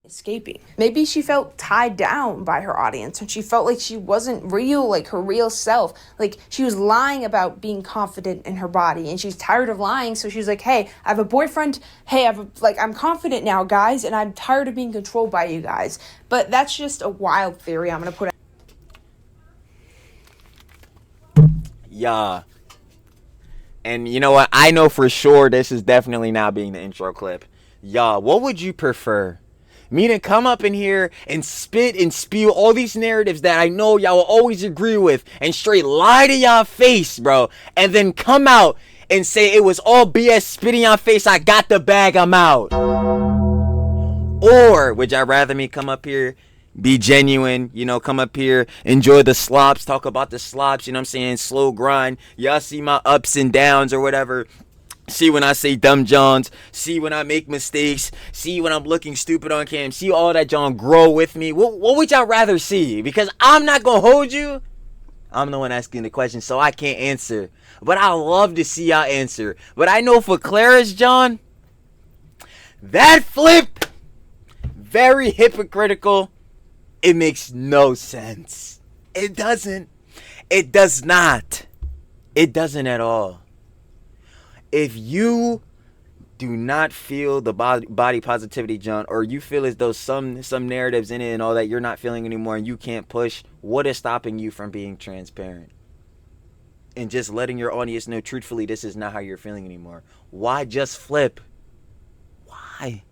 escaping. Maybe she felt tied down by her audience and she felt like she wasn't real, like her real self. Like she was lying about being confident in her body and she's tired of lying. So she's like, hey, I have a boyfriend. Hey, I'm confident now, guys, and I'm tired of being controlled by you guys. But that's just a wild theory I'm going to put out. Yeah. And you know what? I know for sure this is definitely not being the intro clip. Y'all, what would you prefer? Me to come up in here and spit and spew all these narratives that I know y'all will always agree with and straight lie to y'all face, bro, and then come out and say it was all BS, spit in y'all face, I got the bag, I'm out? Or would y'all rather me come up here, be genuine, you know, come up here, enjoy the slops, talk about the slops, you know what I'm saying, slow grind, y'all see my ups and downs or whatever, see when I say dumb johns, see when I make mistakes, see when I'm looking stupid on cam, see all that John grow with me. What would y'all rather see? Because I'm not gonna hold you. I'm the one asking the question, so I can't answer. But I love to see y'all answer. But I know for Clara's John, that flip, very hypocritical. It makes no sense. It doesn't. It does not. It doesn't at all. If you do not feel the body positivity, John, or you feel as though some narratives in it and all that you're not feeling anymore and you can't push, what is stopping you from being transparent? And just letting your audience know truthfully this is not how you're feeling anymore. Why just flip? Why?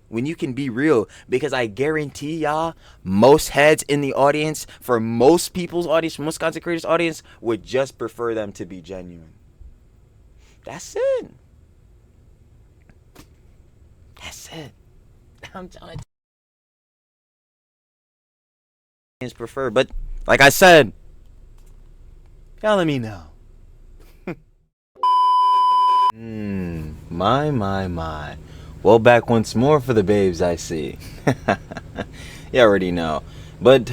When you can be real. Because I guarantee y'all, most heads in the audience, for most people's audience, most content creators' audience, would just prefer them to be genuine. That's it. That's it. I'm telling you. Prefer, but like I said, y'all let me know. My. Well, back once more for the babes, I see. You already know. But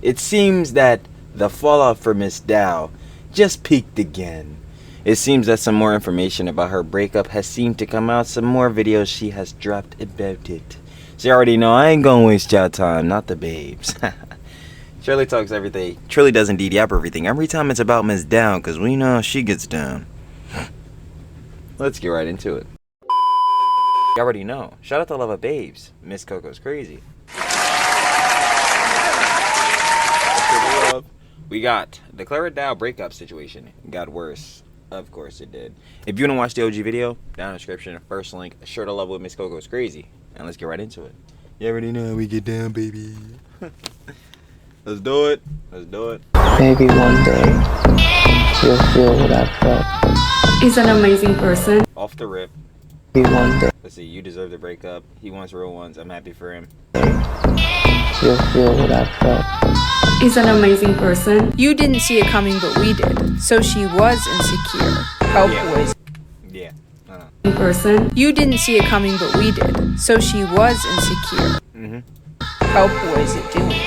it seems that the fallout for Miss Dow just peaked again. It seems that some more information about her breakup has seemed to come out. Some more videos she has dropped about it. So you already know I ain't gonna waste y'all time, not the babes. Trilly talks everything. Trilly does indeed yap everything. Every time it's about Miss Down, because we know she gets down. Let's get right into it. You already know. Shout out to Love of Babes. Miss Coco's crazy. We got the Clara Dow breakup situation. Got worse. Of course it did. If you want to watch the OG video, down in the description, first link, Sure to Love with Miss Coco's crazy. And let's get right into it. You already know how we get down, baby. Let's do it. Let's do it. Maybe one day you'll feel what I felt. He's an amazing person. Off the rip. Maybe one day. Let's see, you deserve the breakup. He wants real ones. I'm happy for him. You'll feel what I felt. He's an amazing person. You didn't see it coming, but we did. So she was insecure. How boys. Yeah. Person. You didn't see it coming, but we did. So she was insecure. How boys it doing?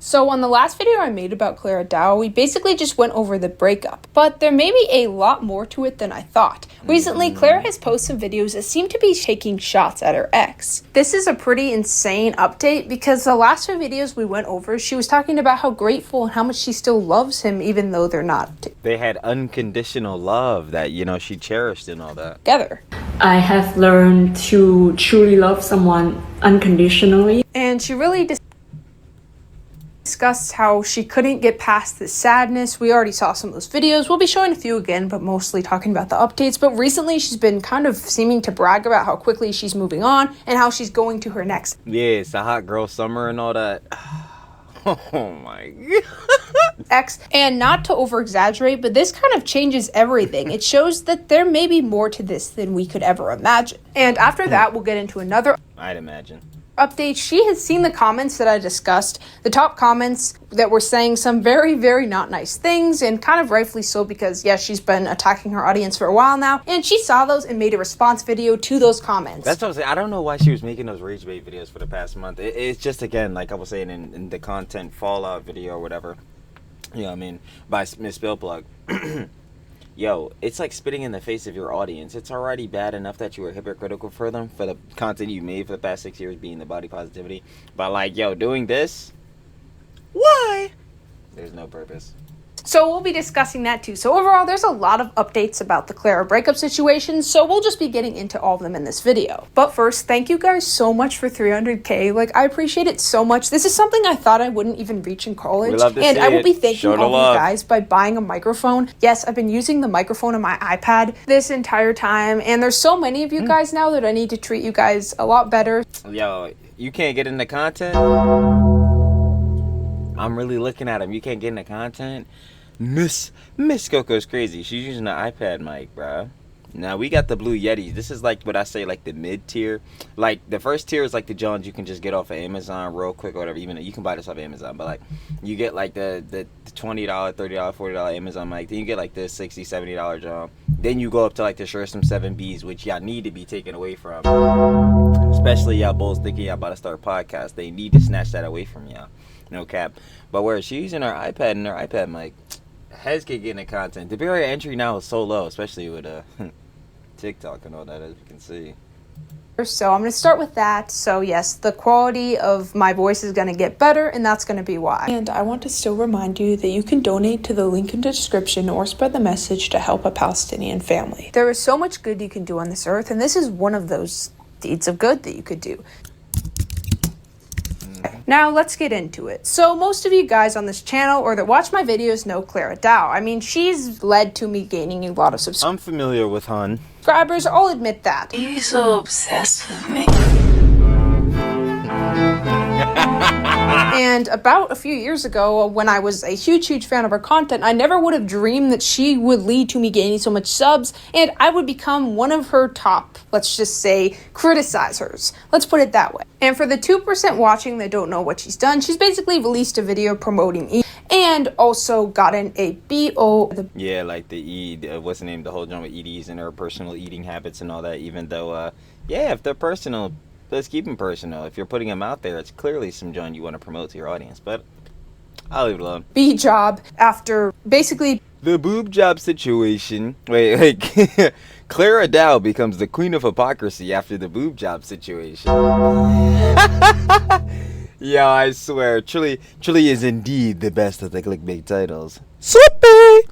So on the last video I made about Clara Dow, we basically just went over the breakup, but there may be a lot more to it than I thought. Recently, Clara has posted some videos that seem to be taking shots at her ex. This is a pretty insane update because the last two videos we went over, she was talking about how grateful and how much she still loves him even though they're not They had unconditional love that, you know, she cherished and all that. together. I have learned to truly love someone unconditionally. And she really discussed how she couldn't get past the sadness. We already saw some of those videos. We'll be showing a few again, but mostly talking about the updates. But recently she's been kind of seeming to brag about how quickly she's moving on and how she's going to her next Yeah, it's a hot girl summer and all that. Oh my god. ex. And not to over exaggerate, but this kind of changes everything. It shows that there may be more to this than we could ever imagine. And after that, we'll get into another I'd imagine. update, she has seen the comments that I discussed, the top comments that were saying some very, very not nice things, and kind of rightfully so because, yes, she's been attacking her audience for a while now, and she saw those and made a response video to those comments. That's what I'm saying. I don't know why she was making those rage bait videos for the past month. It's just, again, like I was saying in the content fallout video or whatever, you know what I mean, by Miss Spillplug. Yo, it's like spitting in the face of your audience. It's already bad enough that you were hypocritical for them, for the content you made for the past 6 years being the body positivity. But like, yo, doing this, why? There's no purpose. So we'll be discussing that too. So overall, there's a lot of updates about the Clara breakup situation, so we'll just be getting into all of them in this video. But first, thank you guys so much for 300K. Like, I appreciate it so much. This is something I thought I wouldn't even reach in college. We love to and see I will be it. thanking all of you guys by buying a microphone. Yes, I've been using the microphone on my iPad this entire time, and there's so many of you guys now that I need to treat you guys a lot better. Yo, you can't get into content? I'm really looking at him. You can't get into content? Miss Coco's crazy. She's using an iPad mic, bro. Now we got the Blue Yetis. This is like what I say, like the mid tier. Like the first tier is like the Johns you can just get off of Amazon real quick or whatever. Even you can buy this off Amazon, but like you get like the $20, $30, $40 Amazon mic. Then you get like the $60, $70 John. Then you go up to like the Shure Some 7Bs, which y'all need to be taken away from. Especially y'all bulls thinking y'all about to start a podcast. They need to snatch that away from y'all. No cap. But where she's using her iPad and her iPad mic, heads get getting the content. The barrier to entry now is so low, especially with TikTok and all that, as you can see. So I'm going to start with that. So yes, the quality of my voice is going to get better, and that's going to be why. And I want to still remind you that you can donate to the link in the description or spread the message to help a Palestinian family. There is so much good you can do on this earth, and this is one of those deeds of good that you could do. Now let's get into it. So most of you guys on this channel or that watch my videos know Clara Dow. I mean, she's led to me gaining a lot of subscribers. I'm familiar with Hun. I'll admit that. You're so obsessed with me. And about a few years ago, when I was a huge fan of her content, I never would have dreamed that she would lead to me gaining so much subs, and I would become one of her top, let's just say, criticizers. Let's put it that way. And for the 2% watching that don't know what she's done, she's basically released a video promoting eating and also gotten a BO. Yeah, like the what's the name, the whole joint with EDs and her personal eating habits and all that, even though, yeah, if they're personal, let's keep them personal. If you're putting them out there, it's clearly some joint you want to promote to your audience, but I'll leave it alone. B-job after basically the boob job situation. Wait, Clara Dow becomes the queen of hypocrisy after the boob job situation. Yeah, I swear, Trilly is indeed the best at the clickbait titles. Sweepy!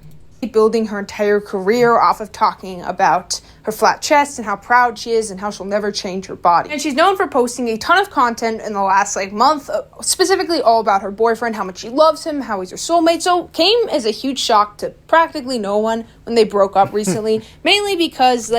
Building her entire career off of talking about her flat chest and how proud she is and how she'll never change her body. And she's known for posting a ton of content in the last month, specifically all about her boyfriend, how much she loves him, how he's her soulmate. So came as a huge shock to practically no one when they broke up recently, mainly because yo,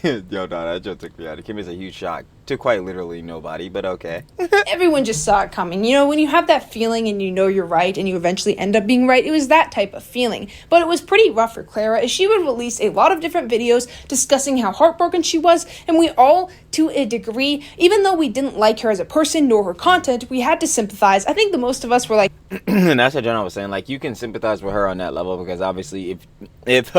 no, that joke took me out. It came as a huge shock to quite literally nobody, but okay. Everyone just saw it coming. You know, when you have that feeling and you know you're right and you eventually end up being right, it was that type of feeling. But it was pretty rough for Clara, as she would release a lot of different videos discussing how heartbroken she was, and we all, to a degree, even though we didn't like her as a person nor her content, we had to sympathize. I think the most of us were like, and that's what John was saying, like, you can sympathize with her on that level, because obviously if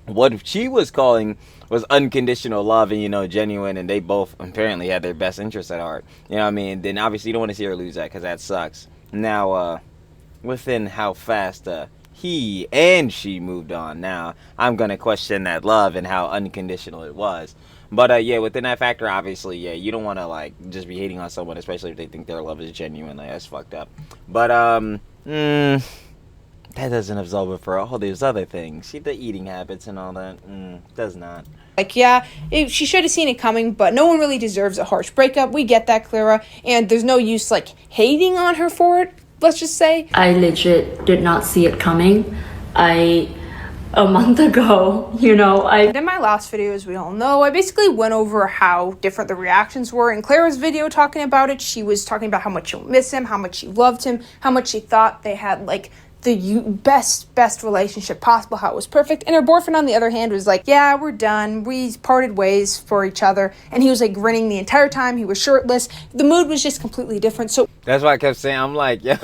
what she was calling was unconditional love and, you know, genuine, and they both apparently had their best interests at heart, you know what I mean, then obviously you don't want to see her lose that, because that sucks. Now, within how fast he and she moved on, now I'm gonna question that love and how unconditional it was. But yeah, within that factor, obviously, yeah, you don't want to just be hating on someone, especially if they think their love is genuine. That's fucked up. But that doesn't absolve her for all these other things. See, the eating habits and all that does not. Yeah, she should have seen it coming, but no one really deserves a harsh breakup. We get that, Clara, and there's no use hating on her for it. Let's just say I legit did not see it coming. A month ago, in my last video, as we all know, I basically went over how different the reactions were. In Clara's video talking about it, she was talking about how much she'll miss him, how much she loved him, how much she thought they had the best relationship possible, how it was perfect. And her boyfriend, on the other hand, was like, yeah, we're done. We parted ways for each other. And he was like grinning the entire time. He was shirtless. The mood was just completely different. So that's why I kept saying, I'm like, yeah.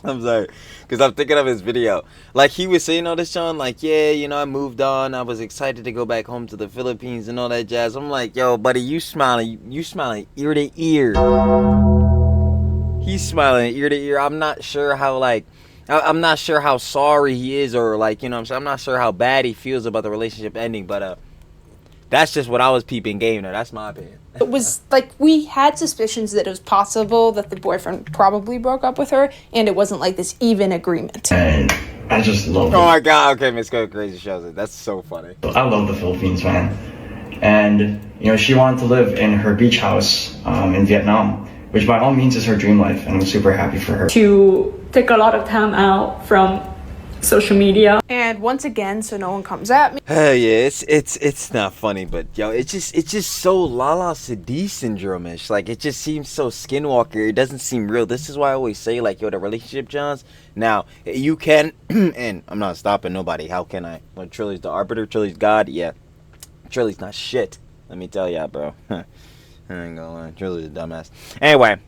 I'm sorry, because I'm thinking of his video. Like, he was saying all this, Sean, like, yeah, you know, I moved on. I was excited to go back home to the Philippines and all that jazz. I'm like, yo, buddy, you smiling ear to ear. He's smiling ear to ear. I'm not sure how, like, I'm not sure how sorry he is, or, like, you know what I'm saying? I'm not sure how bad he feels about the relationship ending, but that's just what I was peeping game there. That's my opinion. it was like we had suspicions that it was possible that the boyfriend probably broke up with her, and it wasn't like this even agreement. And I just love it. Oh my god, okay, Miss Go Crazy shows it. That's so funny. I love the Philippines, man. And, you know, she wanted to live in her beach house in Vietnam, which by all means is her dream life, and I'm super happy for her. To take a lot of time out from social media. And once again, so no one comes at me, Hell yeah, it's not funny, but yo, it's just so Lala Sadi syndrome-ish. Like, it just seems so skinwalker. It doesn't seem real. This is why I always say, like, yo, the relationship, Johns. Now, you can, and I'm not stopping nobody. How can I? When Trilly's the arbiter, Trilly's God, yeah. Trilly's not shit. Let me tell ya, bro. I ain't gonna lie. Trilly's a dumbass. Anyway.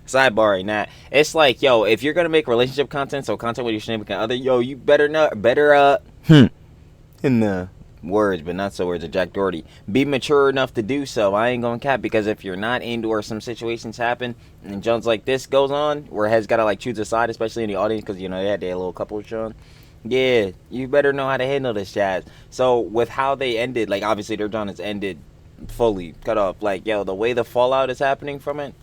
Sidebarring that, it's like, yo, if you're gonna make relationship content, so content with your significant other, yo, you better in the words, but not so words of Jack Doherty, be mature enough to do so. I ain't gonna cap, because if you're not into, or some situations happen and Jones like this goes on, where heads gotta like choose a side, especially in the audience, because you know they had their little couple Sean. Yeah, you better know how to handle this jazz. So with how they ended, like, obviously their John has ended fully cut off. Like, yo, the way the fallout is happening from it,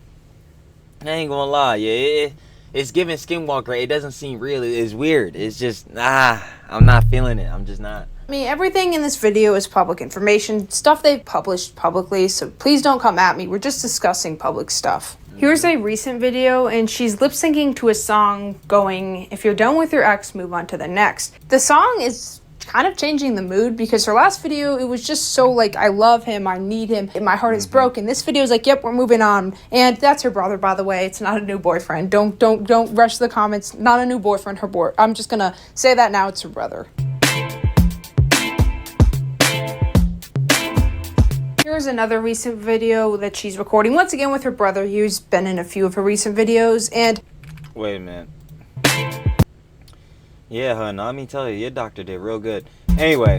I ain't gonna lie, yeah, it's giving Skinwalker. It doesn't seem real. It's weird. It's just, I'm not feeling it. I'm just not. I mean, everything in this video is public information, stuff they've published publicly, so please don't come at me. We're just discussing public stuff. Here's a recent video, and she's lip-syncing to a song going, if you're done with your ex, move on to the next. The song is kind of changing the mood, because her last video, it was just so like, I love him, I need him, and my heart is broken. This video is like, yep, we're moving on. And that's her brother, by the way. It's not a new boyfriend. Don't rush the comments. Not a new boyfriend, I'm just gonna say that now. It's her brother. Here's another recent video that she's recording, once again with her brother. He's been in a few of her recent videos, and wait a minute. Yeah, hun, let me tell you, your doctor did real good. Anyway.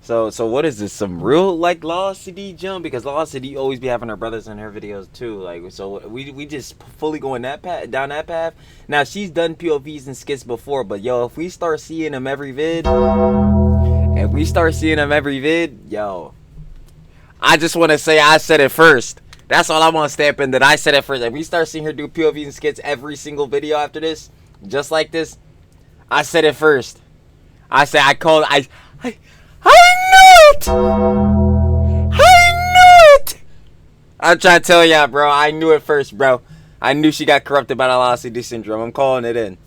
So what is this? Some real, like, Law CD jump? Because Law CD always be having her brothers in her videos, too. Like, so we just fully going down that path. Now, she's done POVs and skits before, but, yo, if we start seeing them every vid, yo, I just want to say I said it first. That's all I want to stamp in, that I said it first. If we start seeing her do POVs and skits every single video after this, just like this, I said it first. I knew it! I'm trying to tell y'all, bro. I knew it first, bro. I knew she got corrupted by the LCD syndrome. I'm calling it in.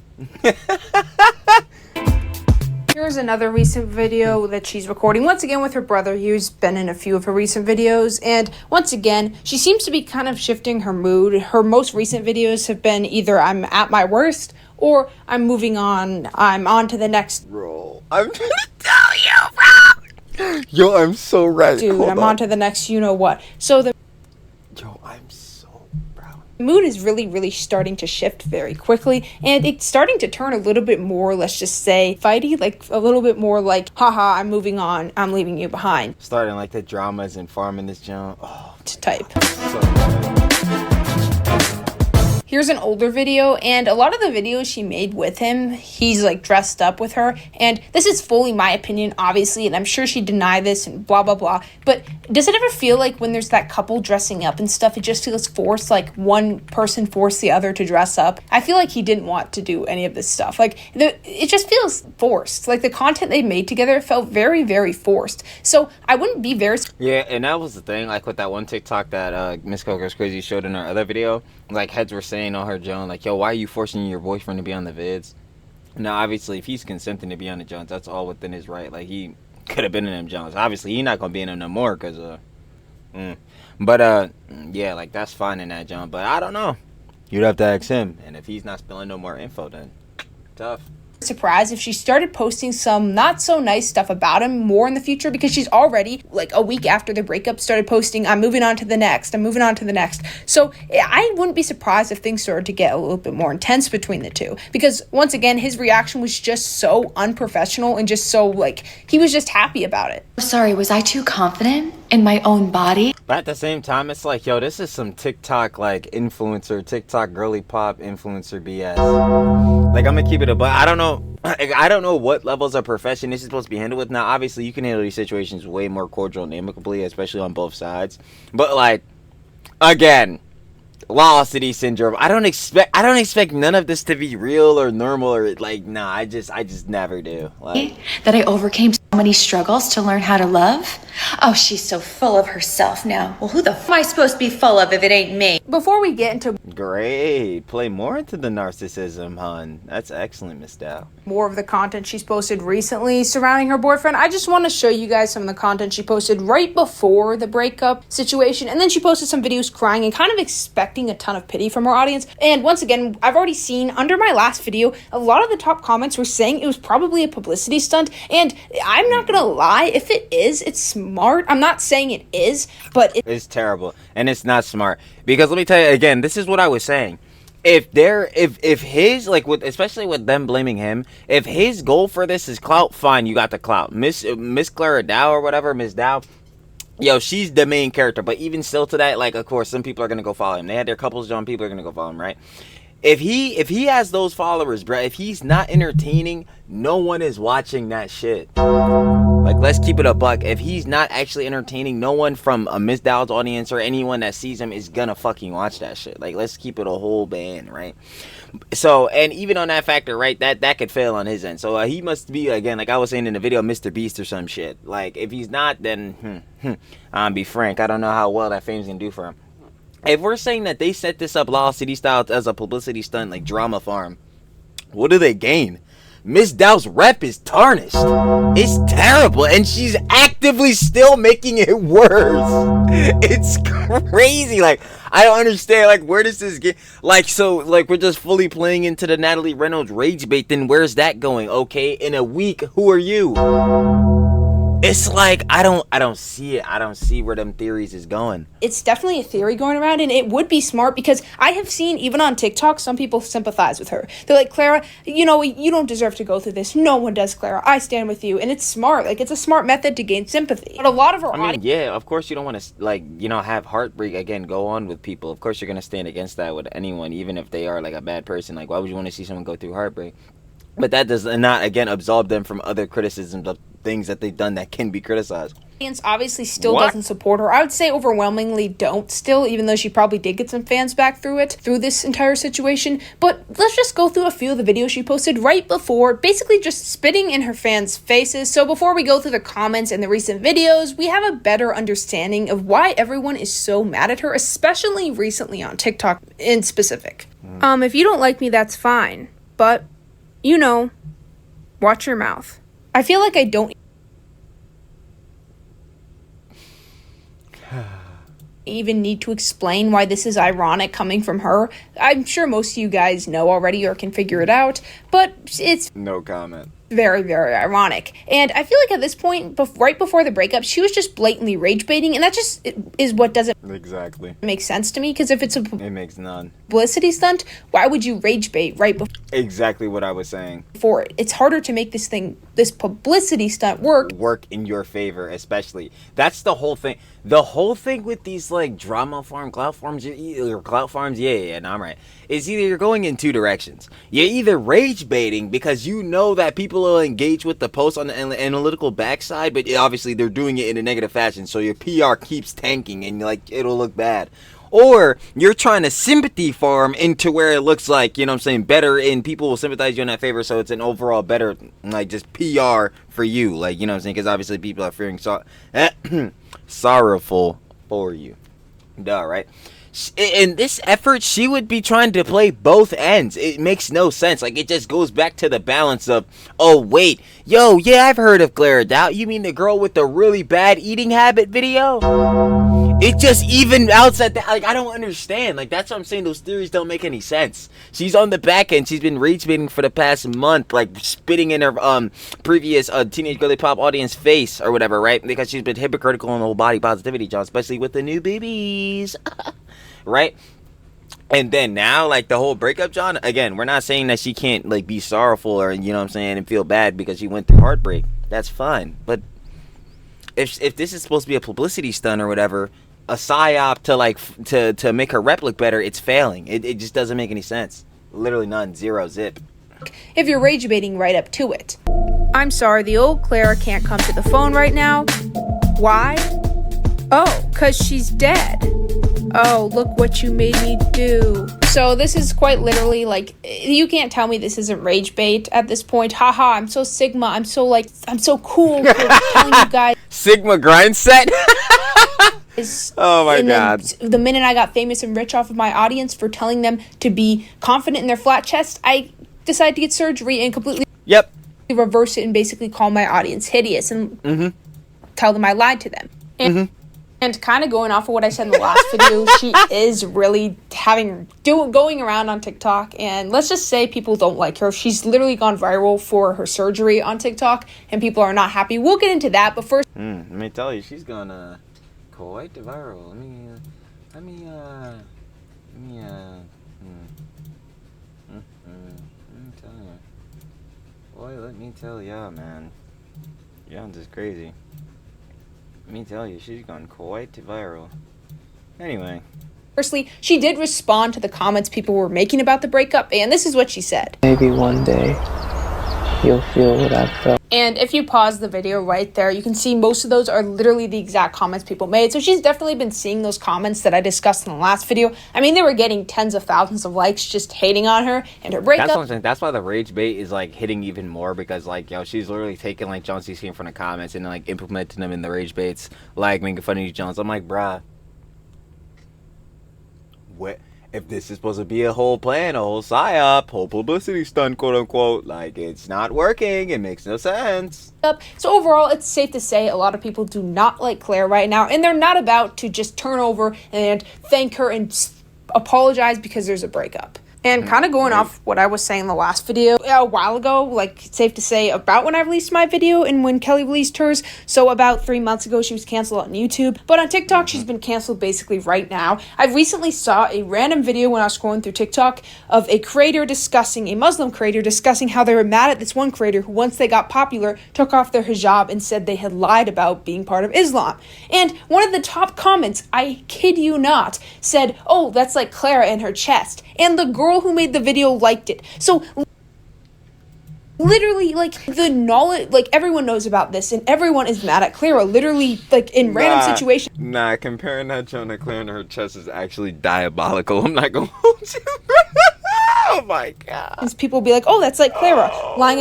here's another recent video that she's recording, once again with her brother. He's been in a few of her recent videos, and once again, she seems to be kind of shifting her mood. Her most recent videos have been either I'm at my worst, or I'm moving on, I'm on to the next. Bro, I'm trying to tell you, bro. Yo, I'm so right. Dude, I'm on to the next you know what. So the I'm so proud. mood is really starting to shift very quickly, and it's starting to turn a little bit more, let's just say, fighty, like a little bit more like, haha, I'm moving on, I'm leaving you behind. Starting like the dramas and farming this jump. Oh, To type. so good. Here's an older video, and a lot of the videos she made with him, he's like dressed up with her, and this is fully my opinion, obviously, and I'm sure she'd deny this and blah blah blah, but does it ever feel like when there's that couple dressing up and stuff, it just feels forced, like one person forced the other to dress up? I feel like he didn't want to do any of this stuff. Like, it just feels forced. Like, the content they made together felt very forced. So I wouldn't be very... Yeah, and that was the thing, like with that one TikTok that Miss Coco's Crazy showed in our other video, like heads were saying on her Joan, like, yo, why are you forcing your boyfriend to be on the vids? Now, obviously, if he's consenting to be on the Jones, that's all within his right. Like, he could have been in them Jones. Obviously, he's not gonna be in them no more, cause yeah, like, that's fine in that John. But I don't know. You'd have to ask him. And if he's not spilling no more info, then tough. Surprised if she started posting some not so nice stuff about him more in the future, because she's already, like, a week after the breakup, started posting, I'm moving on to the next, so I wouldn't be surprised if things started to get a little bit more intense between the two, because once again his reaction was just so unprofessional and just so, like, he was just happy about it. Sorry, was I too confident in my own body? But at the same time, it's like, yo, this is some TikTok, like, influencer, TikTok girly pop influencer BS. Like, I'm gonna keep it but I don't know what levels of profession this is supposed to be handled with. Now, obviously, you can handle these situations way more cordial and amicably, especially on both sides. But, like, again, velocity syndrome. I don't expect none of this to be real or normal or, like, nah, I just never do. Like, that I overcame so many struggles to learn how to love? Oh, she's so full of herself now. Well, who the f am I supposed to be full of if it ain't me? Before we get into great, play more into the narcissism, hun. That's excellent, Miss Dow. more of the content she's posted recently surrounding her boyfriend, I just want to show you guys some of the content she posted right before the breakup situation, and then she posted some videos crying and kind of expecting a ton of pity from her audience. And once again, I've already seen under my last video, a lot of the top comments were saying it was probably a publicity stunt, and I'm not gonna lie, if it is, it's smart. I'm not saying it is, but it's terrible and it's not smart, because let me tell you again, this is what I was saying. If his, like, with, especially with them blaming him, if his goal for this is clout, fine, you got the clout. Miss Clara Dow or whatever, Miss Dow, yo, she's the main character. But even still to that, like, of course, some people are gonna go follow him. They had their couples on, people are gonna go follow him, right? If he has those followers, bro, if he's not entertaining, no one is watching that shit. Like, let's keep it a buck. If he's not actually entertaining, no one from a Miss Dow's audience or anyone that sees him is gonna fucking watch that shit. Like, let's keep it a whole band, right? So, and even on that factor, right, that could fail on his end. So he must be, again, like I was saying in the video, Mr. Beast or some shit. Like, if he's not, then I'll be frank, I don't know how well that fame's gonna do for him. If we're saying that they set this up Law City style as a publicity stunt, like drama farm, what do they gain? Miss Dow's rep is tarnished. It's terrible, and she's actively still making it worse. It's crazy. Like, I don't understand. Like, where does this get? Like, so, like, we're just fully playing into the Natalie Reynolds rage bait. Then where's that going? Okay, in a week, who are you? It's like, I don't see it. I don't see where them theories is going. it's definitely a theory going around, and it would be smart, because I have seen, even on TikTok, some people sympathize with her. They're like, Clara, you know, you don't deserve to go through this. No one does, Clara. I stand with you. And it's smart. Like, it's a smart method to gain sympathy. But a lot of her audience... yeah, of course you don't want to, like, you know, have heartbreak, again, go on with people. Of course you're going to stand against that with anyone, even if they are, like, a bad person. Like, why would you want to see someone go through heartbreak? But that does not, again, absolve them from other criticisms of things that they've done that can be criticized. obviously still doesn't support her. I would say overwhelmingly don't still, even though she probably did get some fans back through this entire situation. But let's just go through a few of the videos she posted right before, basically just spitting in her fans' faces. So before we go through the comments and the recent videos, we have a better understanding of why everyone is so mad at her, especially recently on TikTok in specific. If you don't like me, that's fine. But, you know, watch your mouth. I feel like I don't even need to explain why this is ironic coming from her. I'm sure most of you guys know already or can figure it out, but it's no comment. Very, very ironic. And I feel like at this point, right before the breakup, she was just blatantly rage baiting, and that just is what doesn't exactly make sense to me, because if it's a it makes none publicity stunt, why would you rage bait right before? Exactly what I was saying. For it. It's harder to make this publicity stunt work in your favor, especially. That's the whole thing. The whole thing with these, like, drama farm, clout farms, yeah, no, I'm right. Is either you're going in two directions. You're either rage baiting because you know that people will engage with the post on the analytical backside, but obviously they're doing it in a negative fashion, so your PR keeps tanking and, like, it'll look bad. Or you're trying to sympathy farm into where it looks like, you know what I'm saying, better, and people will sympathize you in that favor, so it's an overall better, like, just PR for you, like, you know what I'm saying, because obviously people are feeling sorrowful for you. Duh, right? In this effort, she would be trying to play both ends. It makes no sense. Like, it just goes back to the balance of, oh, wait, yo, yeah, I've heard of Clara Dow. You mean the girl with the really bad eating habit video? it just even outs at that. Like, I don't understand. Like, that's what I'm saying. Those theories don't make any sense. She's on the back end. She's been rage baiting for the past month, like spitting in her previous Teenage Girly Pop audience face or whatever, right? Because she's been hypocritical on the whole body positivity, John, especially with the new babies, right? And then now, like, the whole breakup, John, again, we're not saying that she can't, like, be sorrowful or, you know what I'm saying, and feel bad because she went through heartbreak. That's fine. But if this is supposed to be a publicity stunt or whatever, a psyop to, like, to make her rep look better, it's failing. It just doesn't make any sense. Literally none. Zero. Zip. If you're rage baiting right up to it. I'm sorry, the old Clara can't come to the phone right now. Why? Oh, 'cause she's dead. Oh, look what you made me do. So this is quite literally, like, you can't tell me this isn't rage bait at this point. Haha, I'm so Sigma. I'm so cool for telling you guys. Sigma grind set? Oh my God. The minute I got famous and rich off of my audience for telling them to be confident in their flat chest, I decided to get surgery and completely reverse it and basically call my audience hideous and tell them I lied to them. And kind of going off of what I said in the last video, she is really going around on TikTok, and let's just say people don't like her. She's literally gone viral for her surgery on TikTok, and people are not happy. We'll get into that, but first, let me tell you, she's gone quite viral. Let me tell you. Boy, let me tell ya, man. Y'all just crazy. Let me tell you, she's gone quite viral. Anyway. Firstly, she did respond to the comments people were making about the breakup, and this is what she said. Maybe one day you'll feel what I felt. And if you pause the video right there, you can see most of those are literally the exact comments people made. So she's definitely been seeing those comments that I discussed in the last video. I mean, they were getting tens of thousands of likes just hating on her and her breakup. That's what I'm saying. That's why the rage bait is, like, hitting even more, because, like, yo, she's literally taking, like, John C's from the comments and, like, implementing them in the rage baits, like, making fun of you, Jones. I'm like, bruh. What? If this is supposed to be a whole plan, a whole psyop, whole publicity stunt, quote unquote, like, it's not working. It makes no sense. So overall, it's safe to say a lot of people do not like Clara right now, and they're not about to just turn over and thank her and apologize because there's a breakup. And kind of going off what I was saying in the last video a while ago, like, it's safe to say about when I released my video and when Kelly released hers. So about 3 months ago, she was canceled on YouTube. But on TikTok, she's been canceled basically right now. I recently saw a random video when I was scrolling through TikTok of a Muslim creator discussing how they were mad at this one creator who, once they got popular, took off their hijab and said they had lied about being part of Islam. And one of the top comments, I kid you not, said, "Oh, that's like Clara and her chest." And the girl who made the video liked it. So literally, like, the knowledge, like, everyone knows about this and everyone is mad at Clara, literally, like, in random situations. Nah, comparing that Jonah Clara and her chest is actually diabolical. I'm not gonna hold you. Oh my God. People be like, "Oh, that's like Clara, lying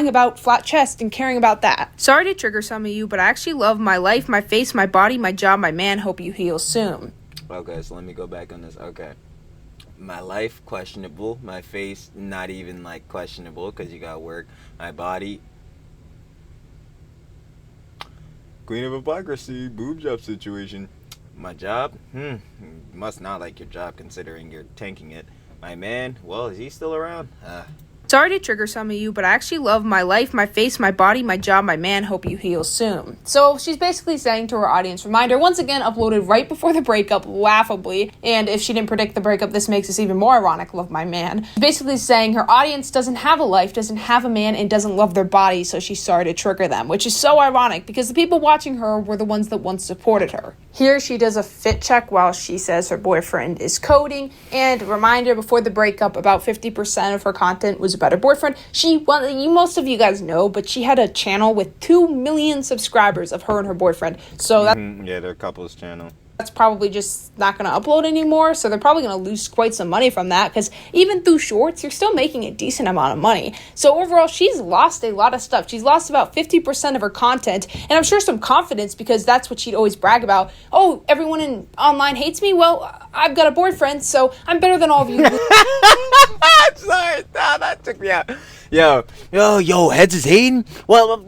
about flat chest and caring about that." Sorry to trigger some of you, but I actually love my life, my face, my body, my job, my man. Hope you heal soon. Okay, so let me go back on this. Okay. My life, questionable. My face, not even, like, questionable, because you got work. My body, queen of hypocrisy, boob job situation. My job, must not like your job considering you're tanking it. My man, well, is he still around? Sorry to trigger some of you, but I actually love my life, my face, my body, my job, my man. Hope you heal soon. So she's basically saying to her audience, reminder, once again, uploaded right before the breakup, laughably. And if she didn't predict the breakup, this makes this even more ironic, love my man. Basically saying her audience doesn't have a life, doesn't have a man, and doesn't love their body, so she's sorry to trigger them, which is so ironic because the people watching her were the ones that once supported her. Here she does a fit check while she says her boyfriend is coding. And reminder, before the breakup, about 50% of her content was about her boyfriend. Most of you guys know, but she had a channel with 2 million subscribers of her and her boyfriend. So that's yeah, their couples channel. That's probably just not going to upload anymore, so they're probably going to lose quite some money from that, because even through shorts, you're still making a decent amount of money. So overall, she's lost a lot of stuff. She's lost about 50% of her content, and I'm sure some confidence, because that's what she'd always brag about. Oh, everyone online hates me? Well, I've got a boyfriend, so I'm better than all of you. I'm sorry, no, that took me out. Yo, Heads is hating? Well,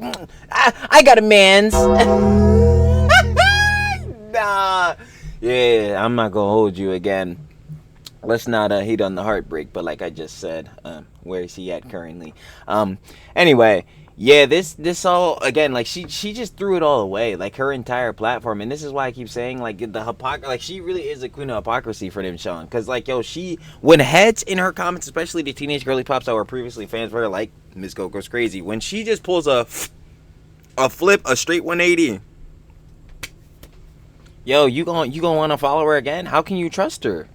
I got a man's. Nah, Yeah, I'm not gonna hold you again. Let's not heat on the heartbreak, but like I just said, where is he at currently? Anyway, yeah, this all again, like she just threw it all away, like her entire platform, and this is why I keep saying like the hypocrisy, like she really is a queen of hypocrisy for them, Sean, because like yo, she when heads in her comments, especially the teenage girly pops that were previously fans of her, like Miss Coco's crazy, when she just pulls a flip, a straight 180. Yo, you gonna want to follow her again? How can you trust her?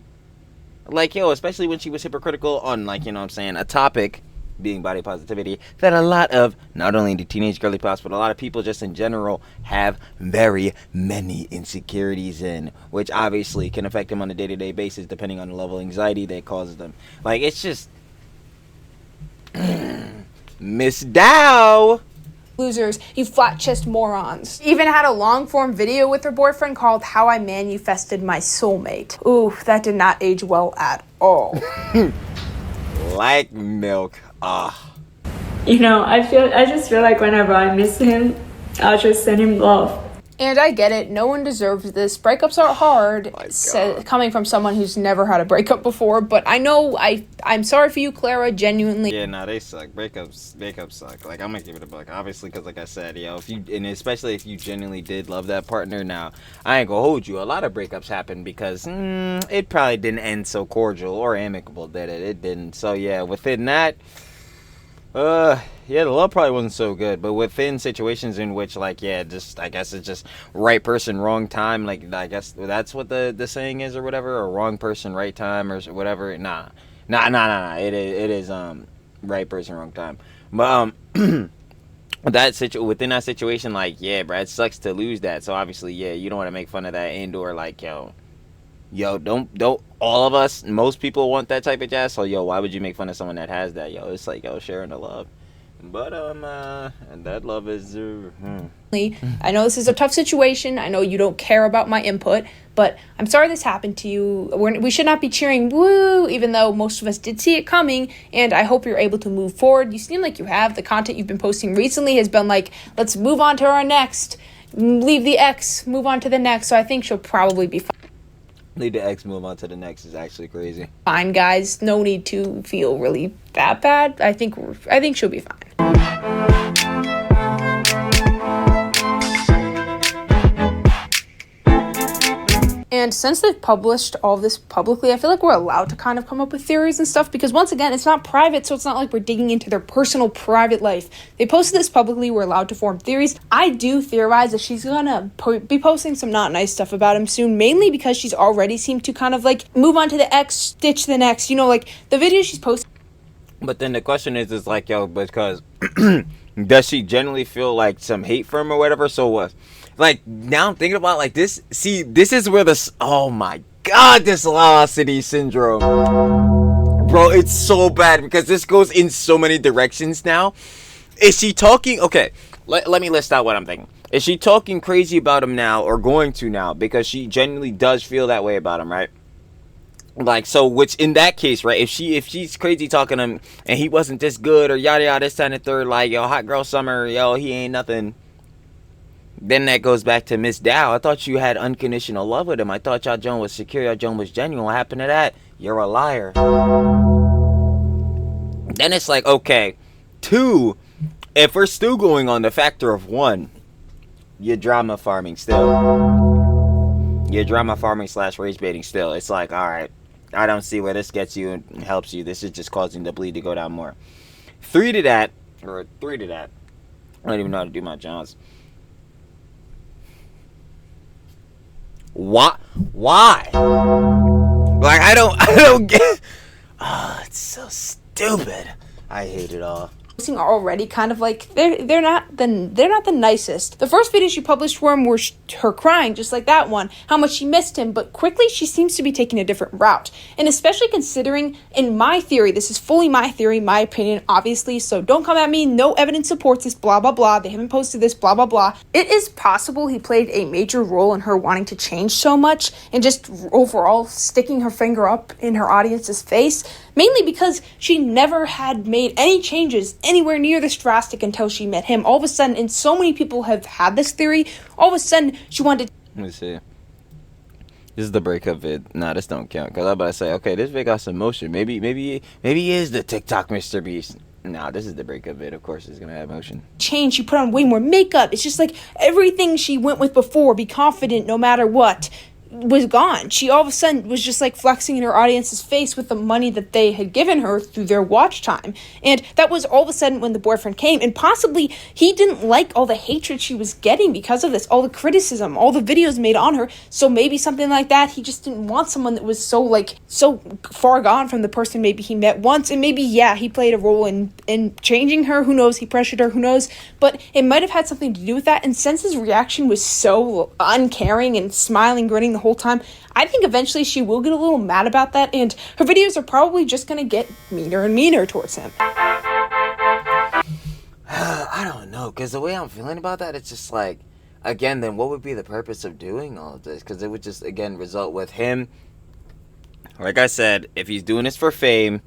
Like, yo, especially when she was hypocritical on, like, you know what I'm saying, a topic, being body positivity, that a lot of, not only the teenage girly pops, but a lot of people just in general have very many insecurities in, which obviously can affect them on a day-to-day basis, depending on the level of anxiety that causes them. Like, it's just... Miss Dow! Losers, you flat chest morons. Even had a long form video with her boyfriend called How I Manifested My Soulmate. Ooh, that did not age well at all. Like milk. Ah. You know, I just feel like whenever I miss him, I'll just send him love. And I get it, no one deserves this. Breakups are hard, coming from someone who's never had a breakup before, but I know I'm sorry for you, Clara, genuinely. Yeah, nah, they suck. Breakups suck. Like, I'm gonna give it a buck, obviously, because like I said, yo, if you, and especially if you genuinely did love that partner, now, I ain't gonna hold you. A lot of breakups happen because it probably didn't end so cordial or amicable, did it? It didn't. So, yeah, within that, yeah, the love probably wasn't so good, but within situations in which, like, yeah, just, I guess it's just right person, wrong time, like, I guess that's what the saying is or whatever, or wrong person, right time, or whatever. Nah, it is, right person, wrong time. But, within that situation, like, yeah, bro, it sucks to lose that, so obviously, yeah, you don't want to make fun of that, and or, like, yo, don't all of us, most people want that type of jazz, so yo, why would you make fun of someone that has that? Yo, it's like, yo, sharing the love. But and that love is I know this is a tough situation. I know you don't care about my input, but I'm sorry this happened to you. We should not be cheering woo, even though most of us did see it coming, and I hope you're able to move forward. You seem like you have. The content you've been posting recently has been like, let's move on to our next, leave the ex, move on to the next, so I think she'll probably be fine. Leave the X, move on to the next is actually crazy. Fine, guys. No need to feel really that bad. I think she'll be fine. And since they've published all of this publicly, I feel like we're allowed to kind of come up with theories and stuff because, once again, it's not private, so it's not like we're digging into their personal private life. They posted this publicly. We're allowed to form theories. I do theorize that she's gonna be posting some not nice stuff about him soon, mainly because she's already seemed to kind of like move on to the ex, ditch the next, you know, like the video she's posting. But then the question is like, yo, because does she generally feel like some hate for him or whatever? So what? Like, now I'm thinking about, like, this. See, this is where this. Oh my god, this Lost City syndrome. Bro, it's so bad because this goes in so many directions now. Is she talking. Okay, let me list out what I'm thinking. Is she talking crazy about him now or going to now? Because she genuinely does feel that way about him, right? Like, so, which in that case, right, if she's crazy talking to him and he wasn't this good or yada yada, this, and the third, like, yo, hot girl summer, yo, he ain't nothing. Then that goes back to Miss Dow. I thought you had unconditional love with him. I thought y'all Joan was secure, y'all Joan was genuine. What happened to that? You're a liar. Then it's like, okay, 2, if we're still going on the factor of 1, you're drama farming still. You're drama farming / rage baiting still. It's like, alright, I don't see where this gets you and helps you. This is just causing the bleed to go down more. 3 to that. I don't even know how to do my Johns. Why? Like, I don't get. Oh, it's so stupid. I hate it all. Are already kind of like they're not the nicest. The first video she published for him was her crying, just like that one, how much she missed him, but quickly she seems to be taking a different route. And especially considering, in my theory, this is fully my theory, my opinion, obviously, so don't come at me, no evidence supports this, blah blah blah, they haven't posted this, blah blah blah. It is possible he played a major role in her wanting to change so much and just overall sticking her finger up in her audience's face, mainly because she never had made any changes anywhere near this drastic until she met him. All of a sudden, and so many people have had this theory, all of a sudden she wanted to... Let me see. This is the breakup vid. Nah, this don't count. Cause I'm about to say, okay, this vid got some motion. Maybe he is the TikTok Mr. Beast. Nah, this is the breakup vid. Of course, it's gonna have motion. Change. She put on way more makeup. It's just like everything she went with before, be confident no matter what, was gone. She all of a sudden was just like flexing in her audience's face with the money that they had given her through their watch time. And that was all of a sudden when the boyfriend came, and possibly he didn't like all the hatred she was getting because of this, all the criticism, all the videos made on her. So maybe something like that, he just didn't want someone that was so far gone from the person maybe he met once. And maybe, yeah, he played a role in changing her. Who knows? He pressured her. Who knows? But it might have had something to do with that. And since his reaction was so uncaring and smiling, grinning the whole time, I think eventually she will get a little mad about that, and her videos are probably just gonna get meaner and meaner towards him. I don't know, because the way I'm feeling about that, it's just like, again, then what would be the purpose of doing all of this? Because it would just, again, result with him, like I said, if he's doing this for fame,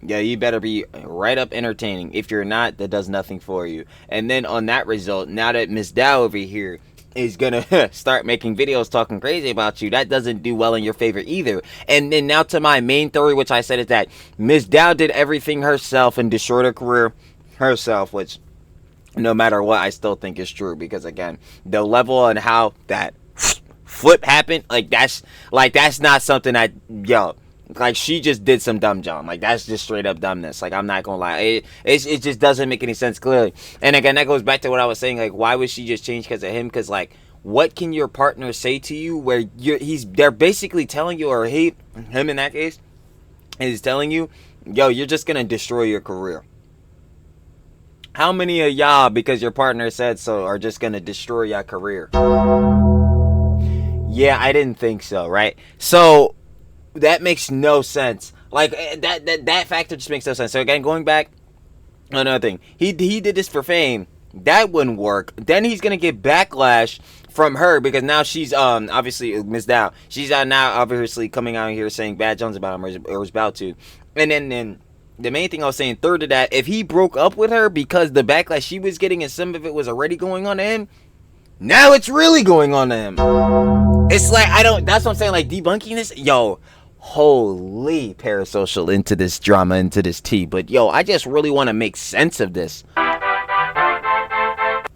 yeah, you better be right up entertaining. If you're not, that does nothing for you. And then on that result, now that Miss Dow over here is gonna start making videos talking crazy about you, that doesn't do well in your favor either. And then now to my main theory, which I said, is that Miss Dow did everything herself and destroyed her career herself, which no matter what, I still think is true, because again, the level on how that flip happened, that's not something that, like, she just did some dumb job. Like, that's just straight up dumbness. Like, I'm not gonna lie. It just doesn't make any sense clearly. And again, that goes back to what I was saying. Like, why would she just change because of him? Because, like, what can your partner say to you where they're basically telling you, or him in that case, is telling you, yo, you're just gonna destroy your career. How many of y'all, because your partner said so, are just gonna destroy your career? Yeah, I didn't think so, right? So that makes no sense. Like, that factor just makes no sense. So again, going back, another thing, he did this for fame. That wouldn't work. Then he's gonna get backlash from her, because now she's obviously Miss Dow. She's now obviously coming out here saying bad Jones about him, or was about to. And then the main thing I was saying, third to that, if he broke up with her because the backlash she was getting and some of it was already going on to him, now it's really going on to him. It's like, that's what I'm saying, like, debunking this, yo, holy parasocial into this drama, into this tea. But yo, I just really want to make sense of this.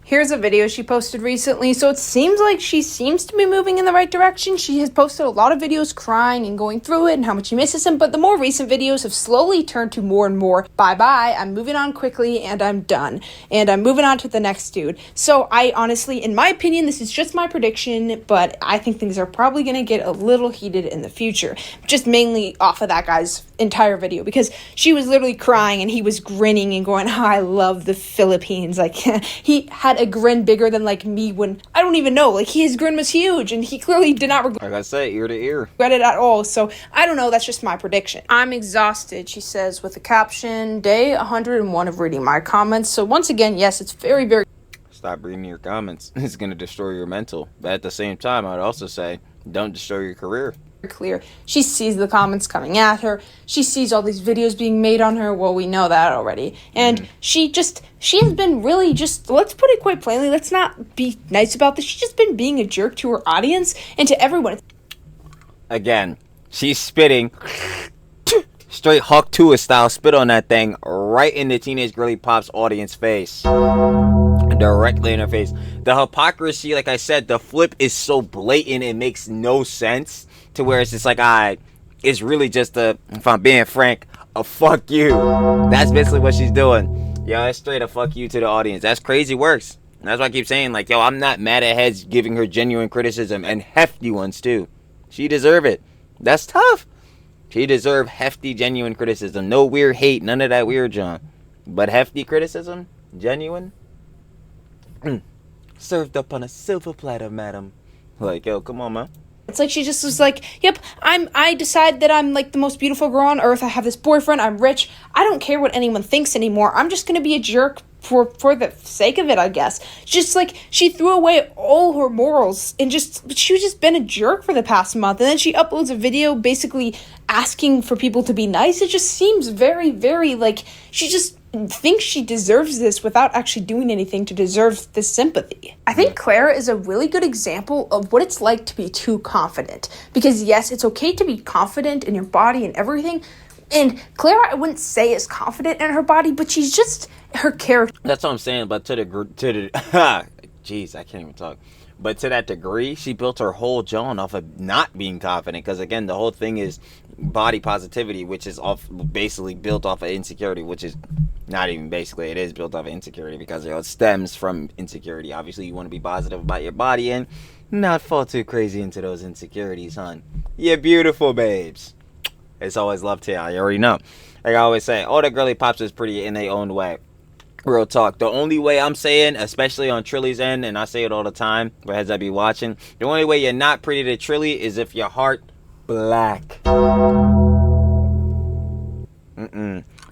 Here's a video she posted recently, so it seems like she seems to be moving in the right direction. She has posted a lot of videos crying and going through it and how much she misses him, but the more recent videos have slowly turned to more and more, bye-bye, I'm moving on quickly, and I'm done. And I'm moving on to the next dude. So I honestly, in my opinion, this is just my prediction, but I think things are probably going to get a little heated in the future. Just mainly off of that guy's entire video, because she was literally crying and he was grinning and going, oh, I love the Philippines. Like, he had a grin bigger than, like, me when, I don't even know, like, his grin was huge, and he clearly did not regret, like I say, ear to ear, it at all. So I don't know, that's just my prediction. I'm exhausted, she says with a caption, day 101 of reading my comments. So once again, yes, it's very, very... Stop reading your comments. It's going to destroy your mental. But at the same time, I'd also say, don't destroy your career. Clear. She sees the comments coming at her. She sees all these videos being made on her. Well, we know that already. And she has been really just, let's put it quite plainly, let's not be nice about this. She's just been being a jerk to her audience and to everyone. Again, she's spitting straight Hawk Tua style, spit on that thing right in the Teenage Girly Pop's audience face. Directly in her face. The hypocrisy, like I said, the flip is so blatant, it makes no sense. To where it's just like, it's really just if I'm being frank, a fuck you. That's basically what she's doing. Yo, it's straight a fuck you to the audience. That's crazy works. And that's why I keep saying, like, yo, I'm not mad at heads giving her genuine criticism, and hefty ones too. She deserve it. That's tough. She deserve hefty, genuine criticism. No weird hate, none of that weird John. But hefty criticism, genuine, served up on a silver platter, madam. Like, yo, come on, man. It's like she just was like, yep, I decide that I'm, like, the most beautiful girl on earth. I have this boyfriend. I'm rich. I don't care what anyone thinks anymore. I'm just going to be a jerk for the sake of it, I guess. Just, like, she threw away all her morals and she was just been a jerk for the past month. And then she uploads a video basically asking for people to be nice. It just seems very, very, like, she just thinks she deserves this without actually doing anything to deserve this sympathy. I think Clara is a really good example of what it's like to be too confident. Because yes, it's okay to be confident in your body and everything. And Clara, I wouldn't say is confident in her body, but she's just her character. That's what I'm saying. But to the jeez, I can't even talk. But to that degree, she built her whole John off of not being confident. Because again, the whole thing is body positivity, which is basically built off of insecurity, which is not even basically, it is built off of insecurity because it stems from insecurity. Obviously, you want to be positive about your body and not fall too crazy into those insecurities, hon. You're beautiful, babes. It's always love to y'all. You already know. Like I always say, all the girly pops is pretty in their own way. Real talk. The only way I'm saying, especially on Trilly's end, and I say it all the time, for heads I be watching, the only way you're not pretty to Trilly is if your heart black.